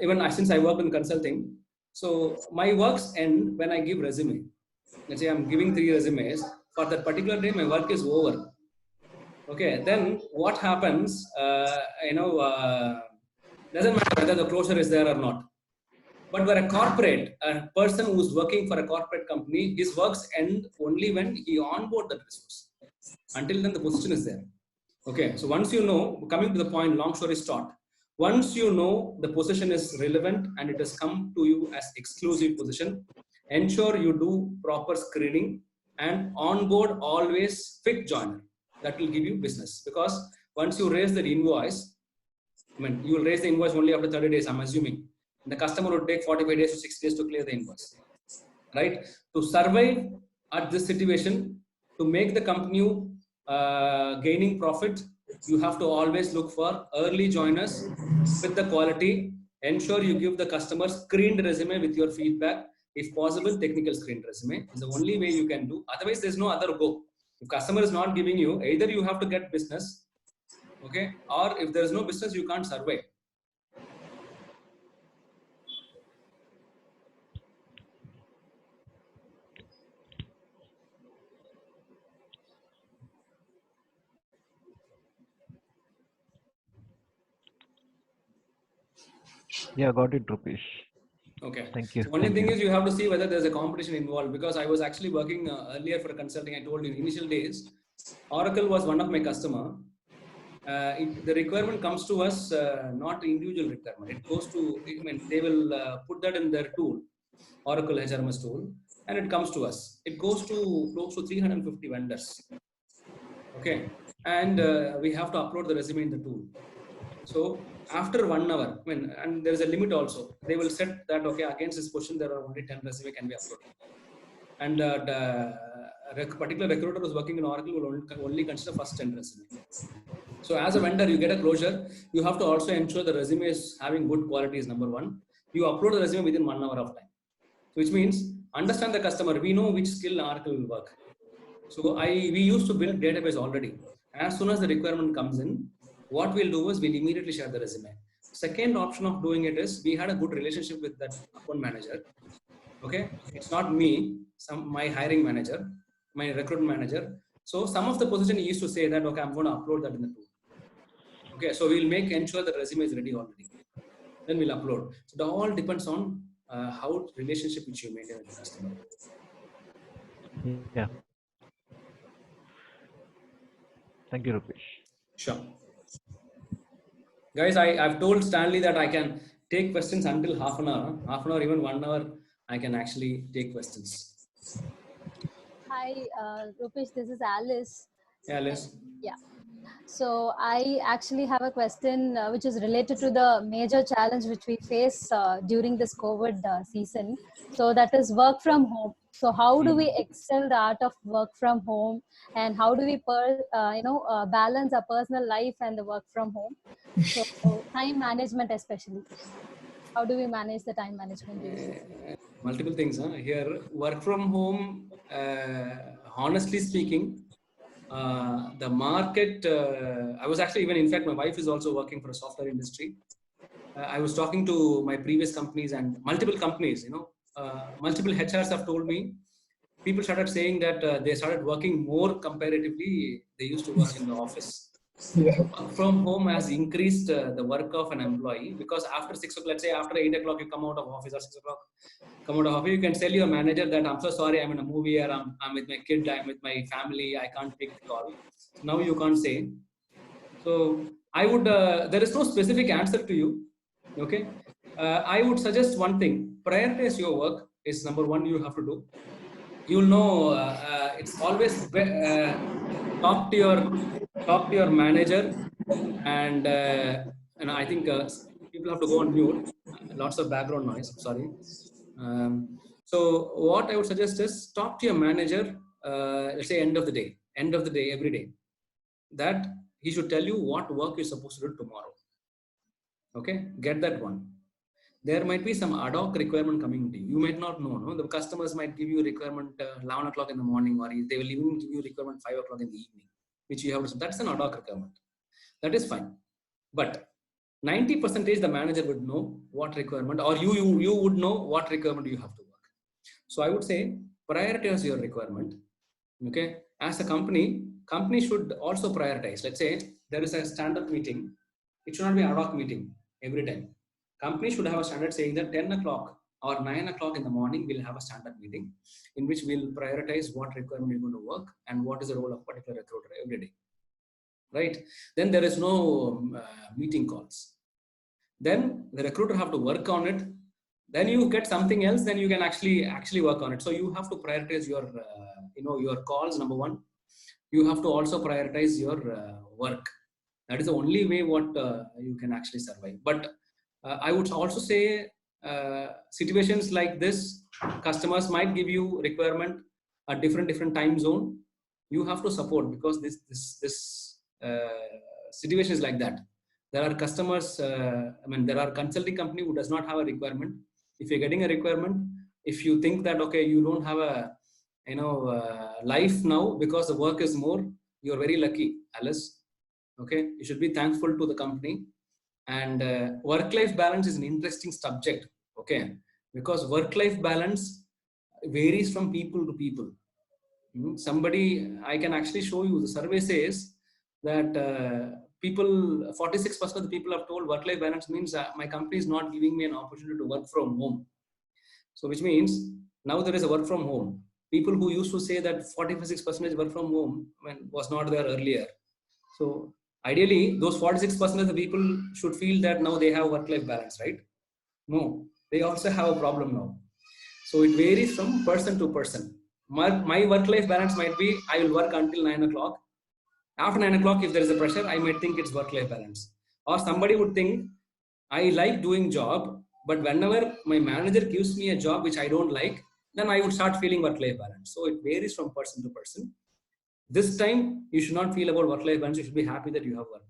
S2: Even since I work in consulting, so my works end when I give resume. Let's say I'm giving 3 resumes, for that particular day my work is over. Okay, then what happens, doesn't matter whether the closure is there or not. But where a corporate, a person who's working for a corporate company, his works end only when he onboard that resource. Until then, the position is there. Okay, so once you know, coming to the point, long story short, once you know the position is relevant and it has come to you as exclusive position, ensure you do proper screening and onboard always fit joiner. That will give you business, because once you raise the invoice, you will raise the invoice only after 30 days, I'm assuming. And the customer would take 45 days to 60 days to clear the invoice, right? To survive at this situation, to make the company gaining profit, you have to always look for early joiners with the quality. Ensure you give the customer screened resume with your feedback. If possible, technical screened resume is the only way you can do. Otherwise, there's no other go. If customer is not giving you, either you have to get business, okay, or if there is no business, you can't survive.
S4: Yeah, got it, Rupesh.
S2: Okay.
S4: Thank you.
S2: So only
S4: Thank
S2: thing
S4: you.
S2: is, you have to see whether there's a competition involved, because I was actually working earlier for a consulting. I told you in initial days, Oracle was one of my customer. The requirement comes to us, not individual requirement. It goes to, they will put that in their tool, Oracle HRMS tool, and it comes to us. It goes to close to 350 vendors. Okay. And we have to upload the resume in the tool. So after 1 hour, and there is a limit also, they will set that, okay, against this question, there are only 10 resume can be uploaded. And the particular recruiter who's working in Oracle will only consider first 10 resume. So as a vendor, you get a closure. You have to also ensure the resume is having good quality is number one. You upload the resume within 1 hour of time, which means understand the customer. We know which skill Oracle will work. So we used to build database already. As soon as the requirement comes in, what we'll do is we'll immediately share the resume. Second option of doing it is, we had a good relationship with that account manager. Okay, it's not me, my hiring manager, my recruitment manager. So some of the position he used to say that, okay, I'm going to upload that in the tool. Okay, so we'll ensure the resume is ready already. Then we'll upload. So it all depends on how relationship which you maintain with the customer.
S4: Yeah. Thank you, Rupesh.
S2: Sure. Guys, I've told Stanley that I can take questions until half an hour, even 1 hour, I can actually take questions.
S5: Hi, Rupesh, this is Alice.
S2: Yeah, Alice.
S5: Yeah. So I actually have a question which is related to the major challenge which we face during this COVID season. So that is work from home. So how do we excel the art of work from home, and how do we balance our personal life and the work from home? So time management especially. How do we manage the time management?
S2: Multiple things here. Work from home, honestly speaking, the market, I was actually, even in fact, my wife is also working for a software industry. I was talking to my previous companies and multiple companies, multiple HRs have told me, people started saying that they started working more comparatively. They used to work in the office. Work from home has increased the work of an employee, because after 6 o'clock, let's say after 8 o'clock you come out of office, or 6 o'clock come out of office, you can tell your manager that I'm so sorry, I'm in a movie, or I'm with my kid, I'm with my family, I can't take the call. So now you can't say. So I would, there is no specific answer to you. Okay. I would suggest one thing: prioritize your work is number one. You have to do. You'll know it's always talk to your manager, and I think people have to go on mute. Lots of background noise. Sorry. So what I would suggest is talk to your manager. Let's say end of the day, every day, that he should tell you what work you're supposed to do tomorrow. Okay, get that one. There might be some ad hoc requirement coming to you. You might not know. No? The customers might give you requirement 11 o'clock in the morning, or they will even give you requirement 5 o'clock in the evening, which you have to. That's an ad hoc requirement. That is fine. But 90% the manager would know what requirement, or you would know what requirement you have to work. So I would say prioritize your requirement. Okay. As a company should also prioritize. Let's say there is a stand-up meeting. It should not be an ad hoc meeting every time. Company should have a standard saying that 10 o'clock or 9 o'clock in the morning, we'll have a stand-up meeting in which we'll prioritize what requirement you're going to work and what is the role of particular recruiter every day. Right? Then there is no meeting calls. Then the recruiter have to work on it. Then you get something else, then you can actually work on it. So you have to prioritize your, your calls, number one. You have to also prioritize your work. That is the only way what you can actually survive. But I would also say situations like this, customers might give you requirement at different time zone. You have to support, because this situation is like that. There are customers, there are consulting company who does not have a requirement. If you're getting a requirement, if you think that, okay, you don't have a, life now because the work is more, you're very lucky, Alice. Okay. You should be thankful to the company. And work-life balance is an interesting subject. Okay. Because work-life balance varies from people to people. Somebody, I can actually show you, the survey says that 46% of the people have told work-life balance means my company is not giving me an opportunity to work from home. So which means now there is a work from home. People who used to say that 46% work from home was not there earlier. So ideally, those 46% of the people should feel that now they have work-life balance, right? No, they also have a problem now. So it varies from person to person. My work-life balance might be, I will work until 9 o'clock. After 9 o'clock, if there is a pressure, I might think it's work-life balance. Or somebody would think, I like doing job, but whenever my manager gives me a job which I don't like, then I would start feeling work-life balance. So it varies from person to person. This time, you should not feel about work-life balance. You should be happy that you have work.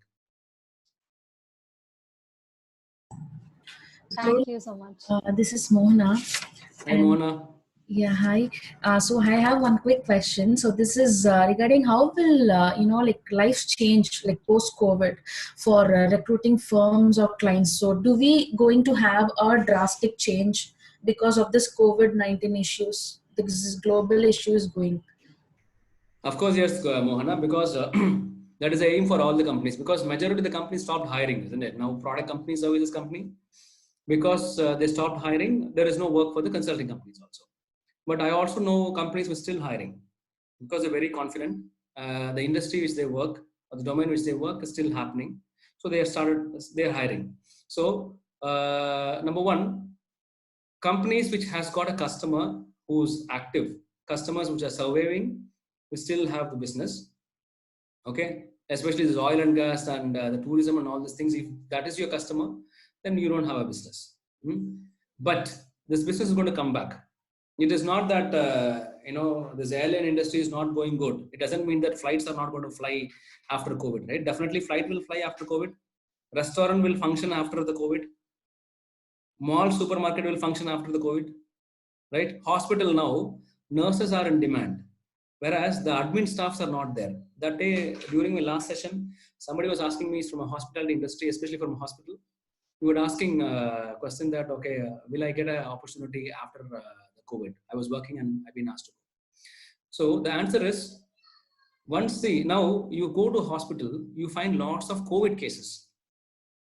S5: Thank you so much.
S6: This is Mohana.
S2: Hi, Mohana.
S6: Yeah, hi. So I have one quick question. So this is regarding how will life change like post-COVID for recruiting firms or clients. So do we going to have a drastic change because of this COVID-19 issues? This global issue is going.
S2: Of course, yes, Mohana, because that is the aim for all the companies. Because majority of the companies stopped hiring, isn't it? Now, product company, services company, because they stopped hiring, there is no work for the consulting companies also. But I also know companies were still hiring because they're very confident. The industry which they work, or the domain which they work, is still happening. So they're hiring. So number one, companies which has got a customer who's active, customers which are surviving, we still have the business. Okay, especially this oil and gas and the tourism and all these things. If that is your customer, then you don't have a business. But this business is going to come back. It is not that this airline industry is not going good. It doesn't mean that flights are not going to fly after COVID, right? Definitely flight will fly after COVID. Restaurant will function after the COVID. Mall, supermarket will function after the COVID, right? Hospital now, nurses are in demand, whereas the admin staffs are not there. That day during my last session, somebody was asking me from a hospitality industry, especially from a hospital. We were asking a question that, okay, will I get an opportunity after the COVID? I was working and I've been asked to go. So the answer is, Now you go to hospital, you find lots of COVID cases.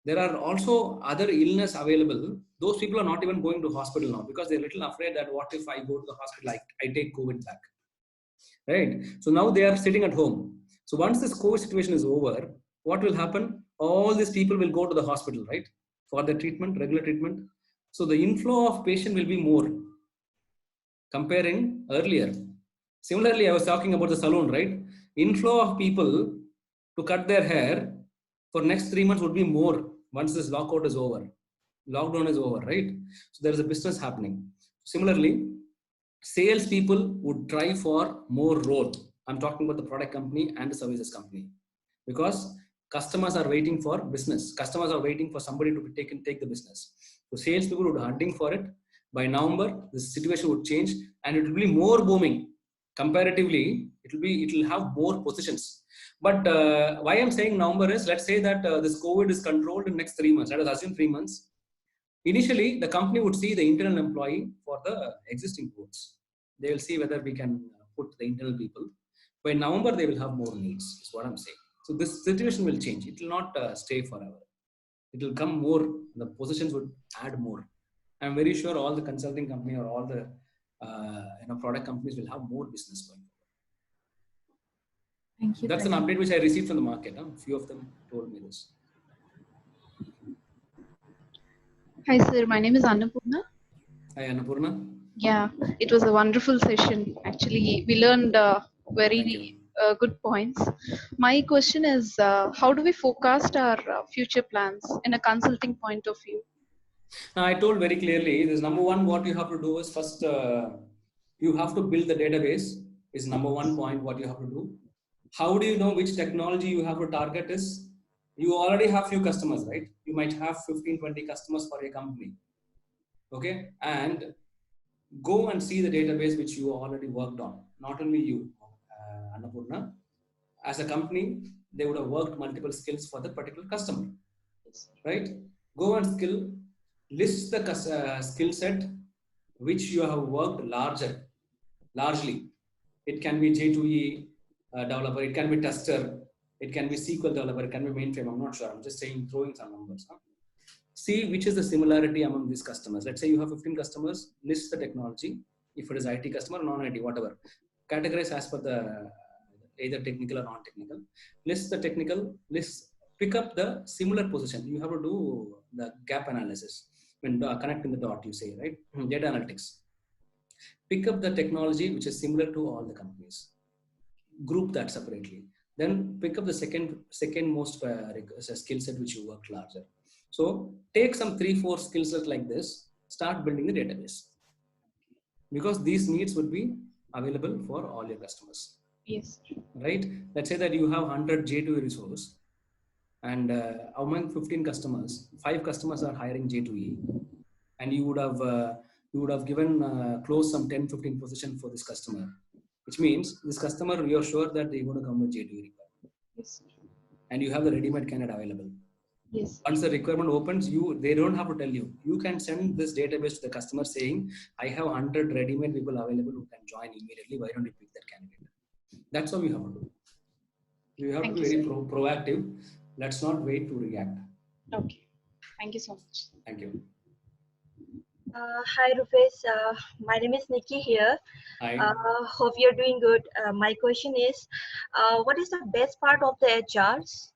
S2: There are also other illness available. Those people are not even going to hospital now because they're a little afraid that what if I go to the hospital, I take COVID back, right? So now they are sitting at home. So once this COVID situation is over, what will happen? All these people will go to the hospital, right? For the treatment, regular treatment. So the inflow of patient will be more comparing earlier. Similarly, I was talking about the salon, right? Inflow of people to cut their hair for next 3 months would be more once this lockdown is over, right? So there is a business happening. Similarly, sales people would try for more role. I'm talking about the product company and the services company, because customers are waiting for business. Customers are waiting for somebody to take the business. So sales people would be hunting for it. By November, the situation would change and it will be more booming. Comparatively, it will have more positions. But why I'm saying November is, let's say that this COVID is controlled in next 3 months. Let us assume 3 months. Initially, the company would see the internal employee for the existing posts. They will see whether we can put the internal people. By November, they will have more needs, is what I'm saying. So this situation will change. It will not stay forever. It will come more, the positions would add more. I'm very sure all the consulting company or all the product companies will have more business going forward.
S6: Thank you.
S2: That's an update which I received from the market. A few of them told me this.
S7: Hi, sir. My name is Annapurna.
S2: Hi, Annapurna.
S7: Yeah, it was a wonderful session. Actually, we learned very good points. My question is, how do we forecast our future plans in a consulting point of view?
S2: Now, I told very clearly, this number one, what you have to do is first, you have to build the database is number one point, what you have to do. How do you know which technology you have to target is, you already have few customers, right? You might have 15, 20 customers for a company. Okay. And go and see the database which you already worked on. Not only you, Annapurna, as a company, they would have worked multiple skills for the particular customer, right? Go and list the skill set which you have worked largely. It can be J2E developer, it can be tester, it can be SQL developer, it can be mainframe. I'm not sure. I'm just saying, throwing some numbers. Huh? See which is the similarity among these customers. Let's say you have 15 customers, list the technology. If it is IT customer, non-IT, whatever. Categorize as per the either technical or non-technical. List the technical, pick up the similar position. You have to do the gap analysis. When connecting the dot, you say, right? Data analytics. Pick up the technology which is similar to all the companies. Group that separately. Then pick up the second most skill set which you worked larger. So take some 3-4 skill sets like this, start building the database. Because these needs would be available for all your customers.
S7: Yes.
S2: Right? Let's say that you have 100 J2E resource and among 15 customers, 5 customers are hiring J2E, and you would have given close some 10-15 position for this customer, which means this customer, you're sure that they're going to come with J2E requirement.
S7: Yes.
S2: And you have the ready-made candidate available.
S7: Yes.
S2: Once the requirement opens, they don't have to tell you. You can send this database to the customer saying, I have 100 ready-made people available who can join immediately. Why don't you pick that candidate? That's how you have to do. You have to be very proactive. Let's not wait to react.
S7: Okay. Thank you so much.
S2: Thank you.
S8: Hi, Rupesh. My name is Nikki here.
S2: Hi.
S8: Hope you're doing good. My question is, what is the best part of the HRs?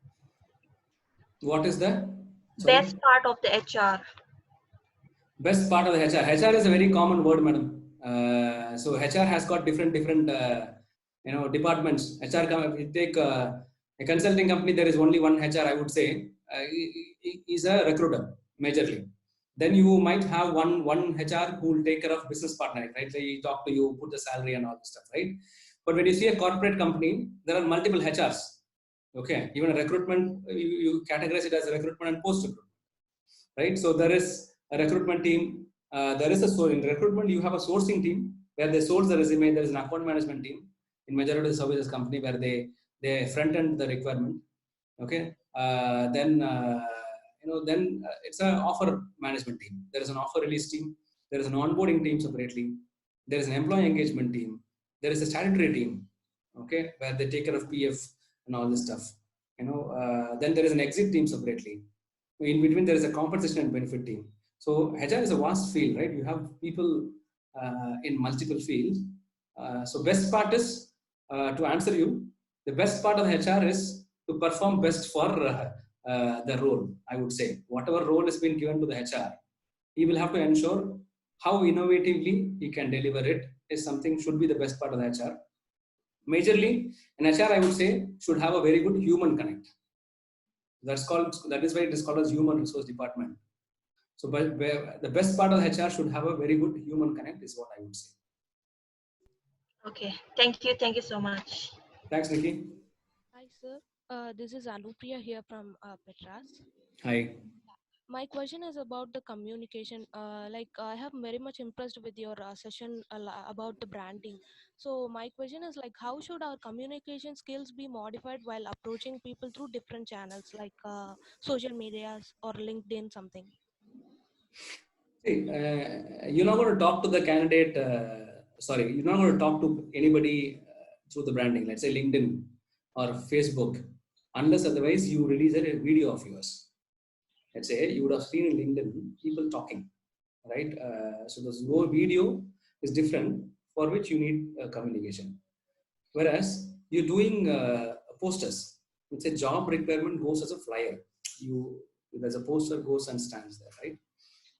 S2: What is the
S8: best part of the HR?
S2: Best part of the HR. HR is a very common word, madam. So HR has got different departments. HR, you take a consulting company, there is only one HR, I would say, is a recruiter, majorly. Then you might have one HR who will take care of business partnering, right? They talk to you, put the salary and all this stuff, right? But when you see a corporate company, there are multiple HRs. Okay, even a recruitment, you categorize it as a recruitment and post-recruitment, right? So there is a recruitment team. In recruitment, you have a sourcing team where they source the resume. There is an account management team in majority of the services company where they front end the requirement. Okay, then it's an offer management team. There is an offer release team. There is an onboarding team separately. There is an employee engagement team. There is a statutory team. okay, where they take care of PF and all this stuff. Then there is an exit team separately. In between, there is a compensation and benefit team. So HR is a vast field, right? You have people in multiple fields. So best part is, to answer you, the best part of HR is to perform best for the role, I would say. Whatever role has been given to the HR, he will have to ensure how innovatively he can deliver it is something should be the best part of the HR. Majorly, an HR, I would say, should have a very good human connect. That is why it is called as human resource department. So the best part of the HR should have a very good human connect is what I would say.
S8: Okay, thank you. Thank you so much.
S2: Thanks, Nikki.
S9: Hi, sir. This is Anupriya here from Petras.
S2: Hi.
S9: My question is about the communication. I have very much impressed with your session about the branding. So my question is like, how should our communication skills be modified while approaching people through different channels like social medias or LinkedIn something?
S2: See, you're not going to talk to the candidate. You're not going to talk to anybody through the branding. Let's say LinkedIn or Facebook, unless otherwise you release a video of yours. Let's say you would have seen in LinkedIn people talking, right? So this no video is different, for which you need communication. Whereas you're doing posters, it's a job requirement goes as a flyer. There's a poster goes and stands there, right?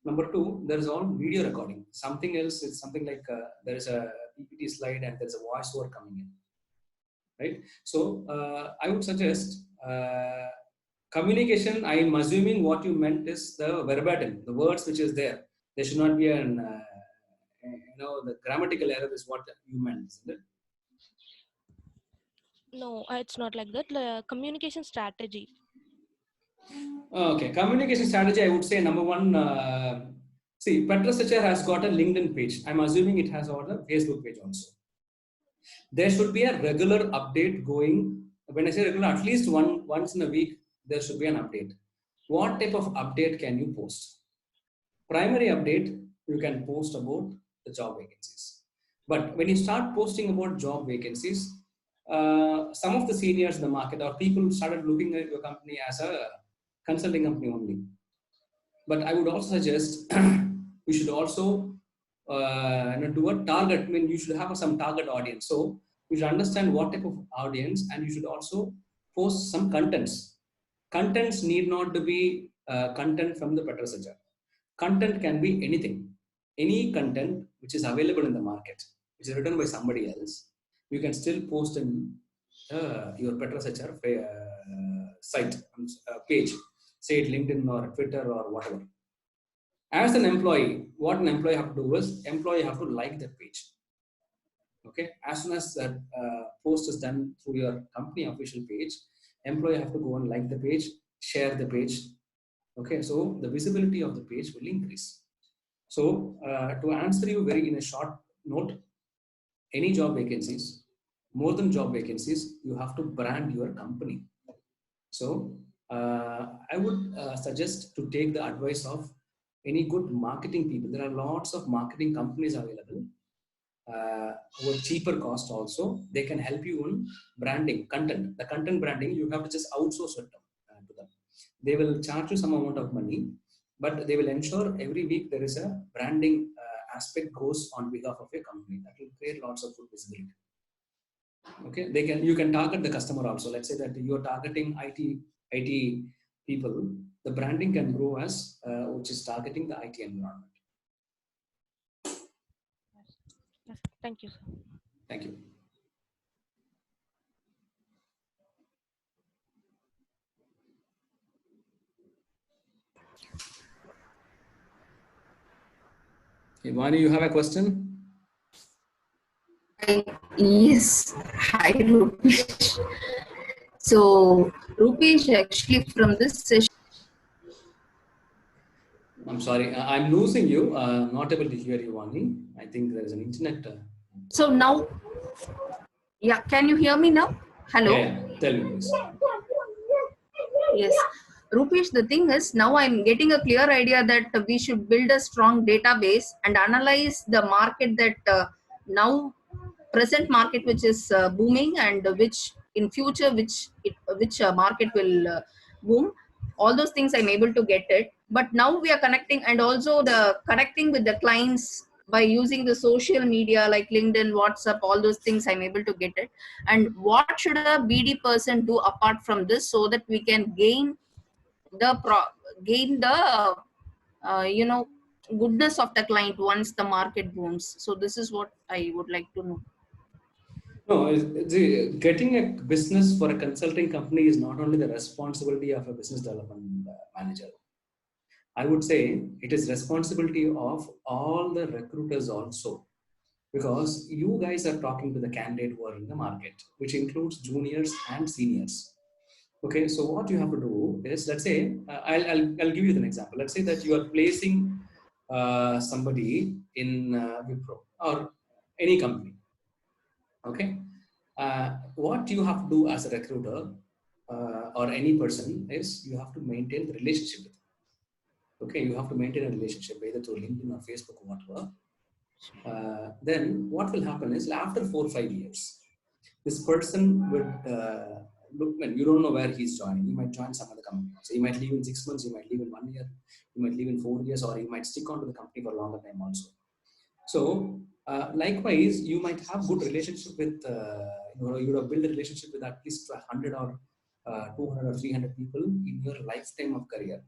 S2: Number two, there is all video recording. Something else is something like there is a PPT slide and there's a voiceover coming in, right? So I would suggest communication. I am assuming what you meant is the verbatim, the words which is there. There should not be an, the grammatical error is what you meant, isn't it?
S9: No, it's not like that. Communication strategy.
S2: Okay, communication strategy, I would say number one, see, Petras HR has got a LinkedIn page. I'm assuming it has got a Facebook page also. There should be a regular update going. When I say regular, at least once in a week, there should be an update. What type of update can you post? Primary update, you can post about the job vacancies. But when you start posting about job vacancies, some of the seniors in the market or people started looking at your company as a consulting company only. But I would also suggest you should also do a target. I mean, you should have some target audience. So you should understand what type of audience, and you should also post some contents. Contents need not to be content from the Petras HR. Content can be anything. Any content which is available in the market, which is written by somebody else, you can still post in your Petras HR site, page, say it LinkedIn or Twitter or whatever. As an employee, what an employee have to do is, employee have to like that page. Okay, as soon as that post is done through your company official page, employee have to go and like the page, share the page. Okay, so the visibility of the page will increase. So to answer you very in a short note, any job vacancies, more than job vacancies, you have to brand your company. So I would suggest to take the advice of any good marketing people. There are lots of marketing companies available with cheaper cost also. They can help you in branding, content. The content branding, you have to just outsource it to them. They will charge you some amount of money, but they will ensure every week there is a branding aspect goes on behalf of your company. That will create lots of good visibility. Okay, you can target the customer also. Let's say that you're targeting IT people. The branding can grow as which is targeting the IT environment.
S9: Yes. Thank you, sir.
S2: Thank you. Okay, Vani, you have a question?
S10: Yes. Hi, Rupesh. So, Rupesh, actually, from this session.
S2: I'm sorry, I'm losing you. Not able to hear you, Vani. I think there is an internet.
S10: So now, yeah, can you hear me now? Hello?
S2: Yeah, tell me please.
S10: Yes. Rupesh, the thing is, now I'm getting a clear idea that we should build a strong database and analyze the market that now present market which is booming, and which in future which market will boom. All those things I'm able to get it. But now we are connecting, and also the connecting with the clients by using the social media like LinkedIn, WhatsApp, all those things I'm able to get it. And what should a BD person do apart from this, so that we can gain the goodness of the client once the market booms? So this is what I would like to know.
S2: No, getting a business for a consulting company is not only the responsibility of a business development manager. I would say it is responsibility of all the recruiters also, because you guys are talking to the candidate who are in the market, which includes juniors and seniors. Okay, so what you have to do is, let's say, I'll give you an example. Let's say that you are placing somebody in Wipro or any company. Okay, what you have to do as a recruiter or any person is you have to maintain the relationship with them. Okay, you have to maintain a relationship either through LinkedIn or Facebook or whatever. Then what will happen is, after 4 or 5 years, this person would look, when you don't know where he's joining. He might join some other company. So he might leave in 6 months, he might leave in 1 year, he might leave in 4 years, or he might stick on to the company for a longer time also. So likewise, you might have good relationship with, you would have built a relationship with at least 100 or 200 or 300 people in your lifetime of career,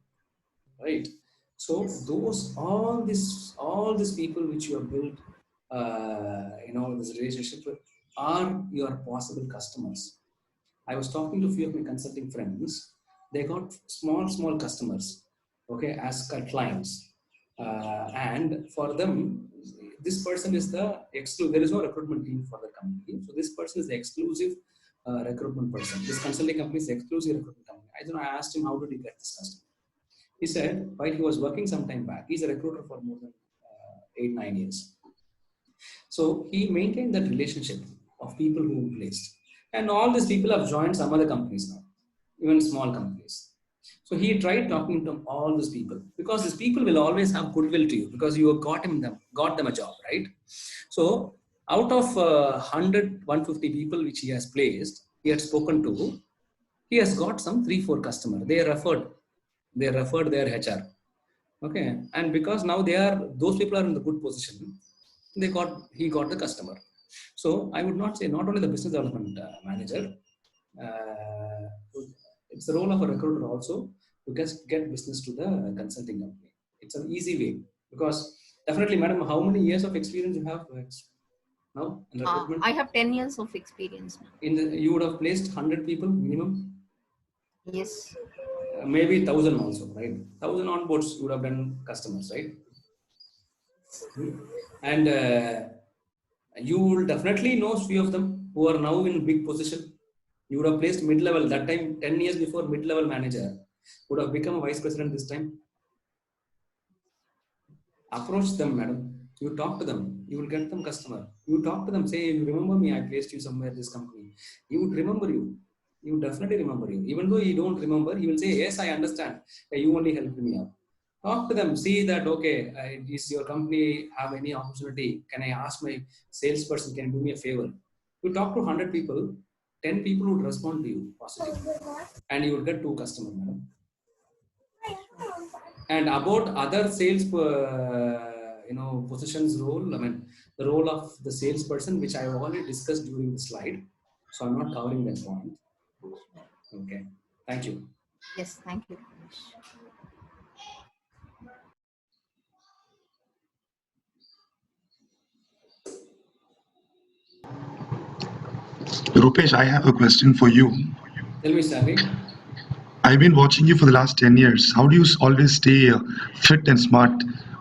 S2: right? So all these people which you have built, this relationship with, are your possible customers. I was talking to a few of my consulting friends. They got small customers, okay, as clients, and for them, this person is the exclusive. There is no recruitment team for the company, so this person is the exclusive recruitment person. This consulting company is the exclusive recruitment company. I asked him, how did he get this customer? He said, while he was working some time back, he's a recruiter for more than 8-9 years. So he maintained that relationship of people who he placed. And all these people have joined some other companies now, even small companies. So he tried talking to all these people, because these people will always have goodwill to you because you have got them a job, right? So out of 100, 150 people which he has placed, he had spoken to, he has got some 3-4 customers. They referred their HR. Okay, and because now those people are in the good position, he got the customer. So I would not say not only the business development manager, it's the role of a recruiter also to get business to the consulting company. It's an easy way, because definitely, madam, how many years of experience you have now in recruitment?
S10: I have 10 years of experience.
S2: You would have placed 100 people minimum?
S10: Yes.
S2: Maybe 1,000 also, right? 1,000 onboards you would have done customers, right? And you will definitely know few of them who are now in big position. You would have placed mid-level that time, 10 years before, mid-level manager would have become a vice president this time. Approach them, madam. You talk to them. You will get them customer. You talk to them. Say, you remember me? I placed you somewhere in this company. He would remember you. He would definitely remember you. Even though you don't remember, he will say, yes, I understand. You only helped me out. Talk to them. See that, okay, does your company have any opportunity? Can I ask my salesperson, can you do me a favor? You talk to 100 people, 10 people would respond to you positively. And you will get 2 customers, madam. And about other sales, positions role, the role of the salesperson, which I have already discussed during the slide. So I'm not covering that point. Okay. Thank you.
S10: Yes, thank you.
S3: Rupesh, I have a question for you.
S2: Tell me, Stanley.
S3: I've been watching you for the last 10 years. How do you always stay fit and smart?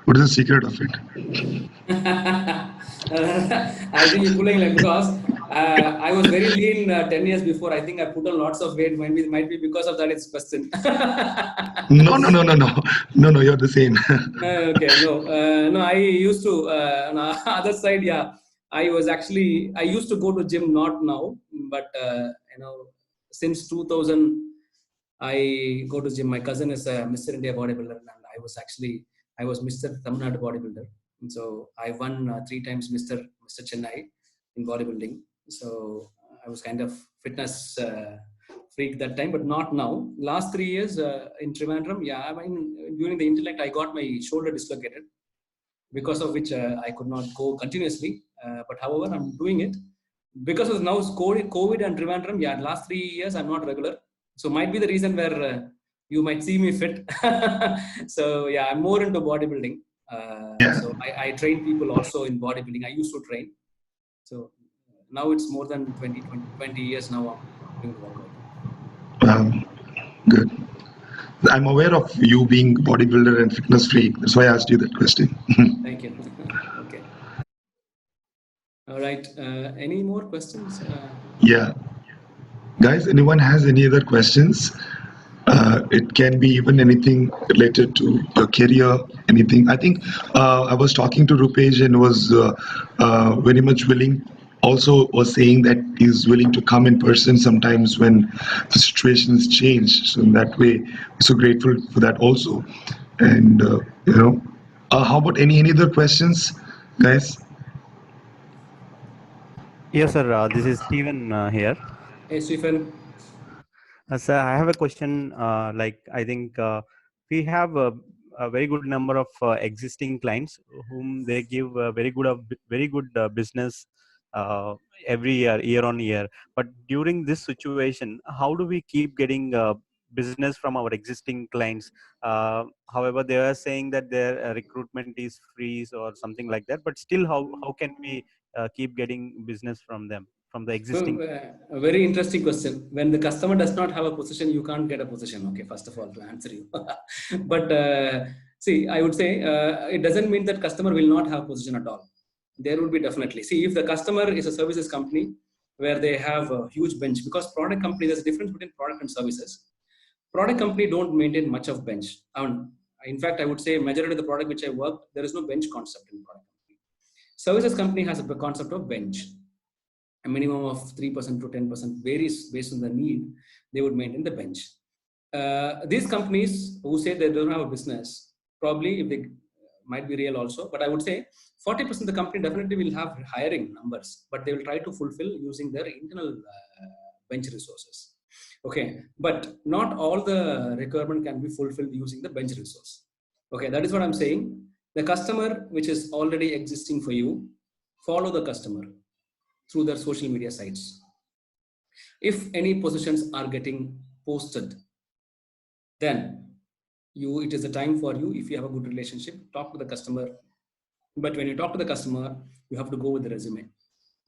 S3: What is the secret of it?
S2: I think you're pulling like, because I was very lean 10 years before. I think I put on lots of weight. Might be because of that it's question.
S3: No, you're the same.
S2: Okay, no, I used to, on the other side, yeah, I used to go to gym, not now, but, since 2000, I go to gym. My cousin is a Mr. India bodybuilder, and I was Mr. Tamil Nadu bodybuilder. And so I won 3 times Mr. Chennai. in bodybuilding. So I was kind of fitness freak that time, but not now. Last 3 years in Trivandrum, during the intellect, I got my shoulder dislocated, because of which I could not go continuously. But however, I'm doing it. Because of now COVID and Trivandrum, last 3 years I'm not regular. So might be the reason where you might see me fit. So I'm more into bodybuilding. So I train people also in bodybuilding. I used to train. So now it's more than 20 years now I'm doing workout.
S3: Good. I'm aware of you being bodybuilder and fitness freak. That's why I asked you that question.
S2: Thank you. Okay. All right. Any more questions?
S3: Yeah. Guys, anyone has any other questions? It can be even anything related to your career, anything. I think I was talking to Rupesh and was very much willing, also was saying that he's willing to come in person sometimes when the situations change. So in that way, we're so grateful for that also. And, how about any other questions, guys?
S11: Yes, sir. This is Stephen here.
S2: Hey, Stephen.
S11: Sir, I have a question. I think we have a very good number of existing clients whom they give very good business every year on year. But during this situation, how do we keep getting business from our existing clients? However, they are saying that their recruitment is free or something like that. But still, how can we keep getting business from them, from the existing?
S2: A very interesting question. When the customer does not have a position, you can't get a position. Okay, first of all, to answer you. But see, I would say it doesn't mean that customer will not have position at all. There would be definitely. See, if the customer is a services company where they have a huge bench, because product company, there's a difference between product and services. Product company don't maintain much of bench. In fact, I would say majority of the product which I work, there is no bench concept in product company. Services company has a concept of bench. A minimum of 3% to 10% varies based on the need. They would maintain the bench. These companies who say they don't have a business, probably if they might be real also, but I would say 40% of the company definitely will have hiring numbers, but they will try to fulfill using their internal bench resources. Okay, but not all the requirement can be fulfilled using the bench resource. Okay, that is what I'm saying. The customer which is already existing for you, follow the customer through their social media sites. If any positions are getting posted, then it is a time for you, if you have a good relationship, talk to the customer. But when you talk to the customer, you have to go with the resume.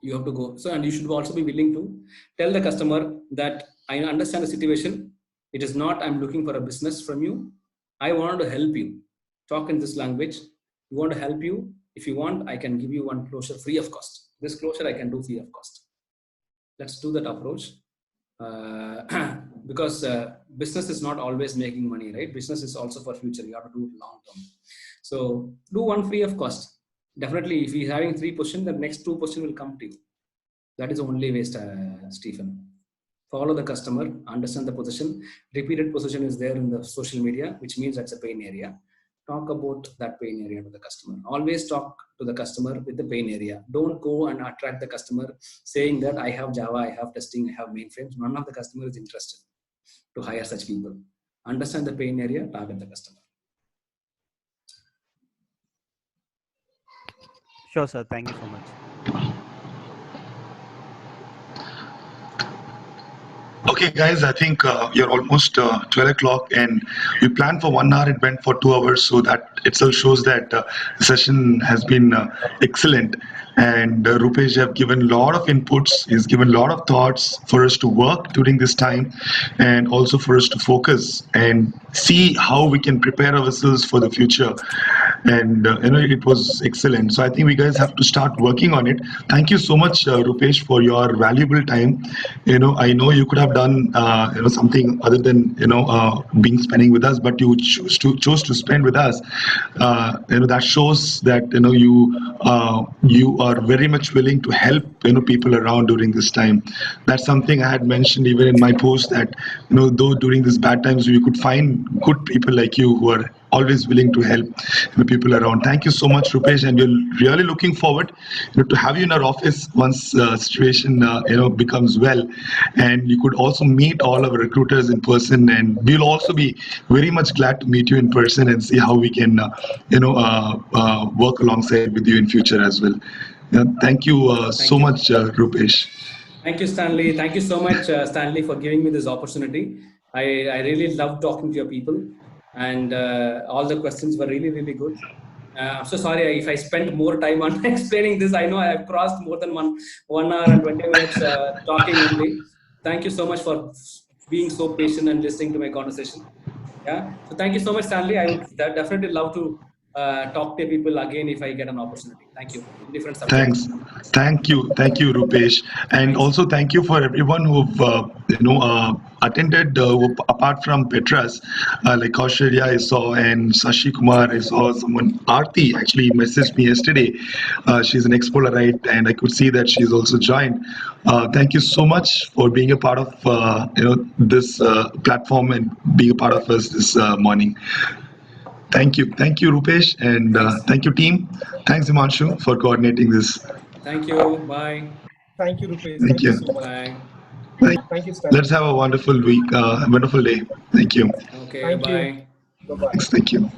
S2: You have to go. So, and you should also be willing to tell the customer that I understand the situation. It is not, I'm looking for a business from you. I want to help you. Talk in this language. We want to help you. If you want, I can give you one closure free of cost. This closure I can do free of cost. Let's do that approach. Because business is not always making money, right? Business is also for future. You have to do it long term. So do one free of cost. Definitely, if you're having 3 positions, the next 2 positions will come to you. That is the only way, Stephen. Follow the customer, understand the position. Repeated position is there in the social media, which means that's a pain area. Talk about that pain area to the customer. Always talk to the customer with the pain area. Don't go and attract the customer saying that I have Java, I have testing, I have mainframes. None of the customer is interested to hire such people. Understand the pain area, target the customer.
S11: Sure, sir. Thank you so much.
S3: Okay, guys, I think you're almost 12 o'clock and we planned for 1 hour. It went for 2 hours. So that itself shows that the session has been excellent. And Rupesh have given a lot of inputs. He's given a lot of thoughts for us to work during this time and also for us to focus and see how we can prepare ourselves for the future. And it was excellent. So I think we guys have to start working on it. Thank you so much, Rupesh, for your valuable time. I know you could have done something other than being spending with us, but you chose to spend with us. That shows that you are very much willing to help people around during this time. That's something I had mentioned even in my post that though during these bad times we could find good people like you who are always willing to help people around. Thank you so much, Rupesh, and we're really looking forward to have you in our office once situation becomes well, and you could also meet all our recruiters in person, and we'll also be very much glad to meet you in person and see how we can work alongside with you in future as well. Thank you so much, Rupesh.
S2: Thank you, Stanley. Thank you so much, Stanley, for giving me this opportunity. I really love talking to your people, and all the questions were really, really good. I'm so sorry if I spent more time on explaining this. I know I have crossed more than 1 hour and 20 minutes talking only. Thank you so much for being so patient and listening to my conversation. Yeah. So thank you so much, Stanley. I would definitely love to talk to people again if I get an opportunity. Thank you. Different subjects.
S3: Thank you, Rupesh, and also thank you for everyone who've attended. Apart from Petras, like Kaushalya I saw, and Sashi Kumar I saw. Someone, Aarti, actually messaged me yesterday. She's an ex-Polaroid, and I could see that she's also joined. Thank you so much for being a part of this platform and being a part of us this morning. Thank you, Rupesh, and thank you, team. Thanks, Himanshu, for coordinating this.
S2: Thank you. Bye.
S12: Thank you, Rupesh.
S3: Thank you.
S12: So much.
S2: Bye.
S12: Thank you, Stanley.
S3: Let's have a wonderful week, wonderful day. Thank you.
S2: Okay.
S12: Thank
S2: bye.
S12: you. Bye-bye.
S3: Thanks, thank you.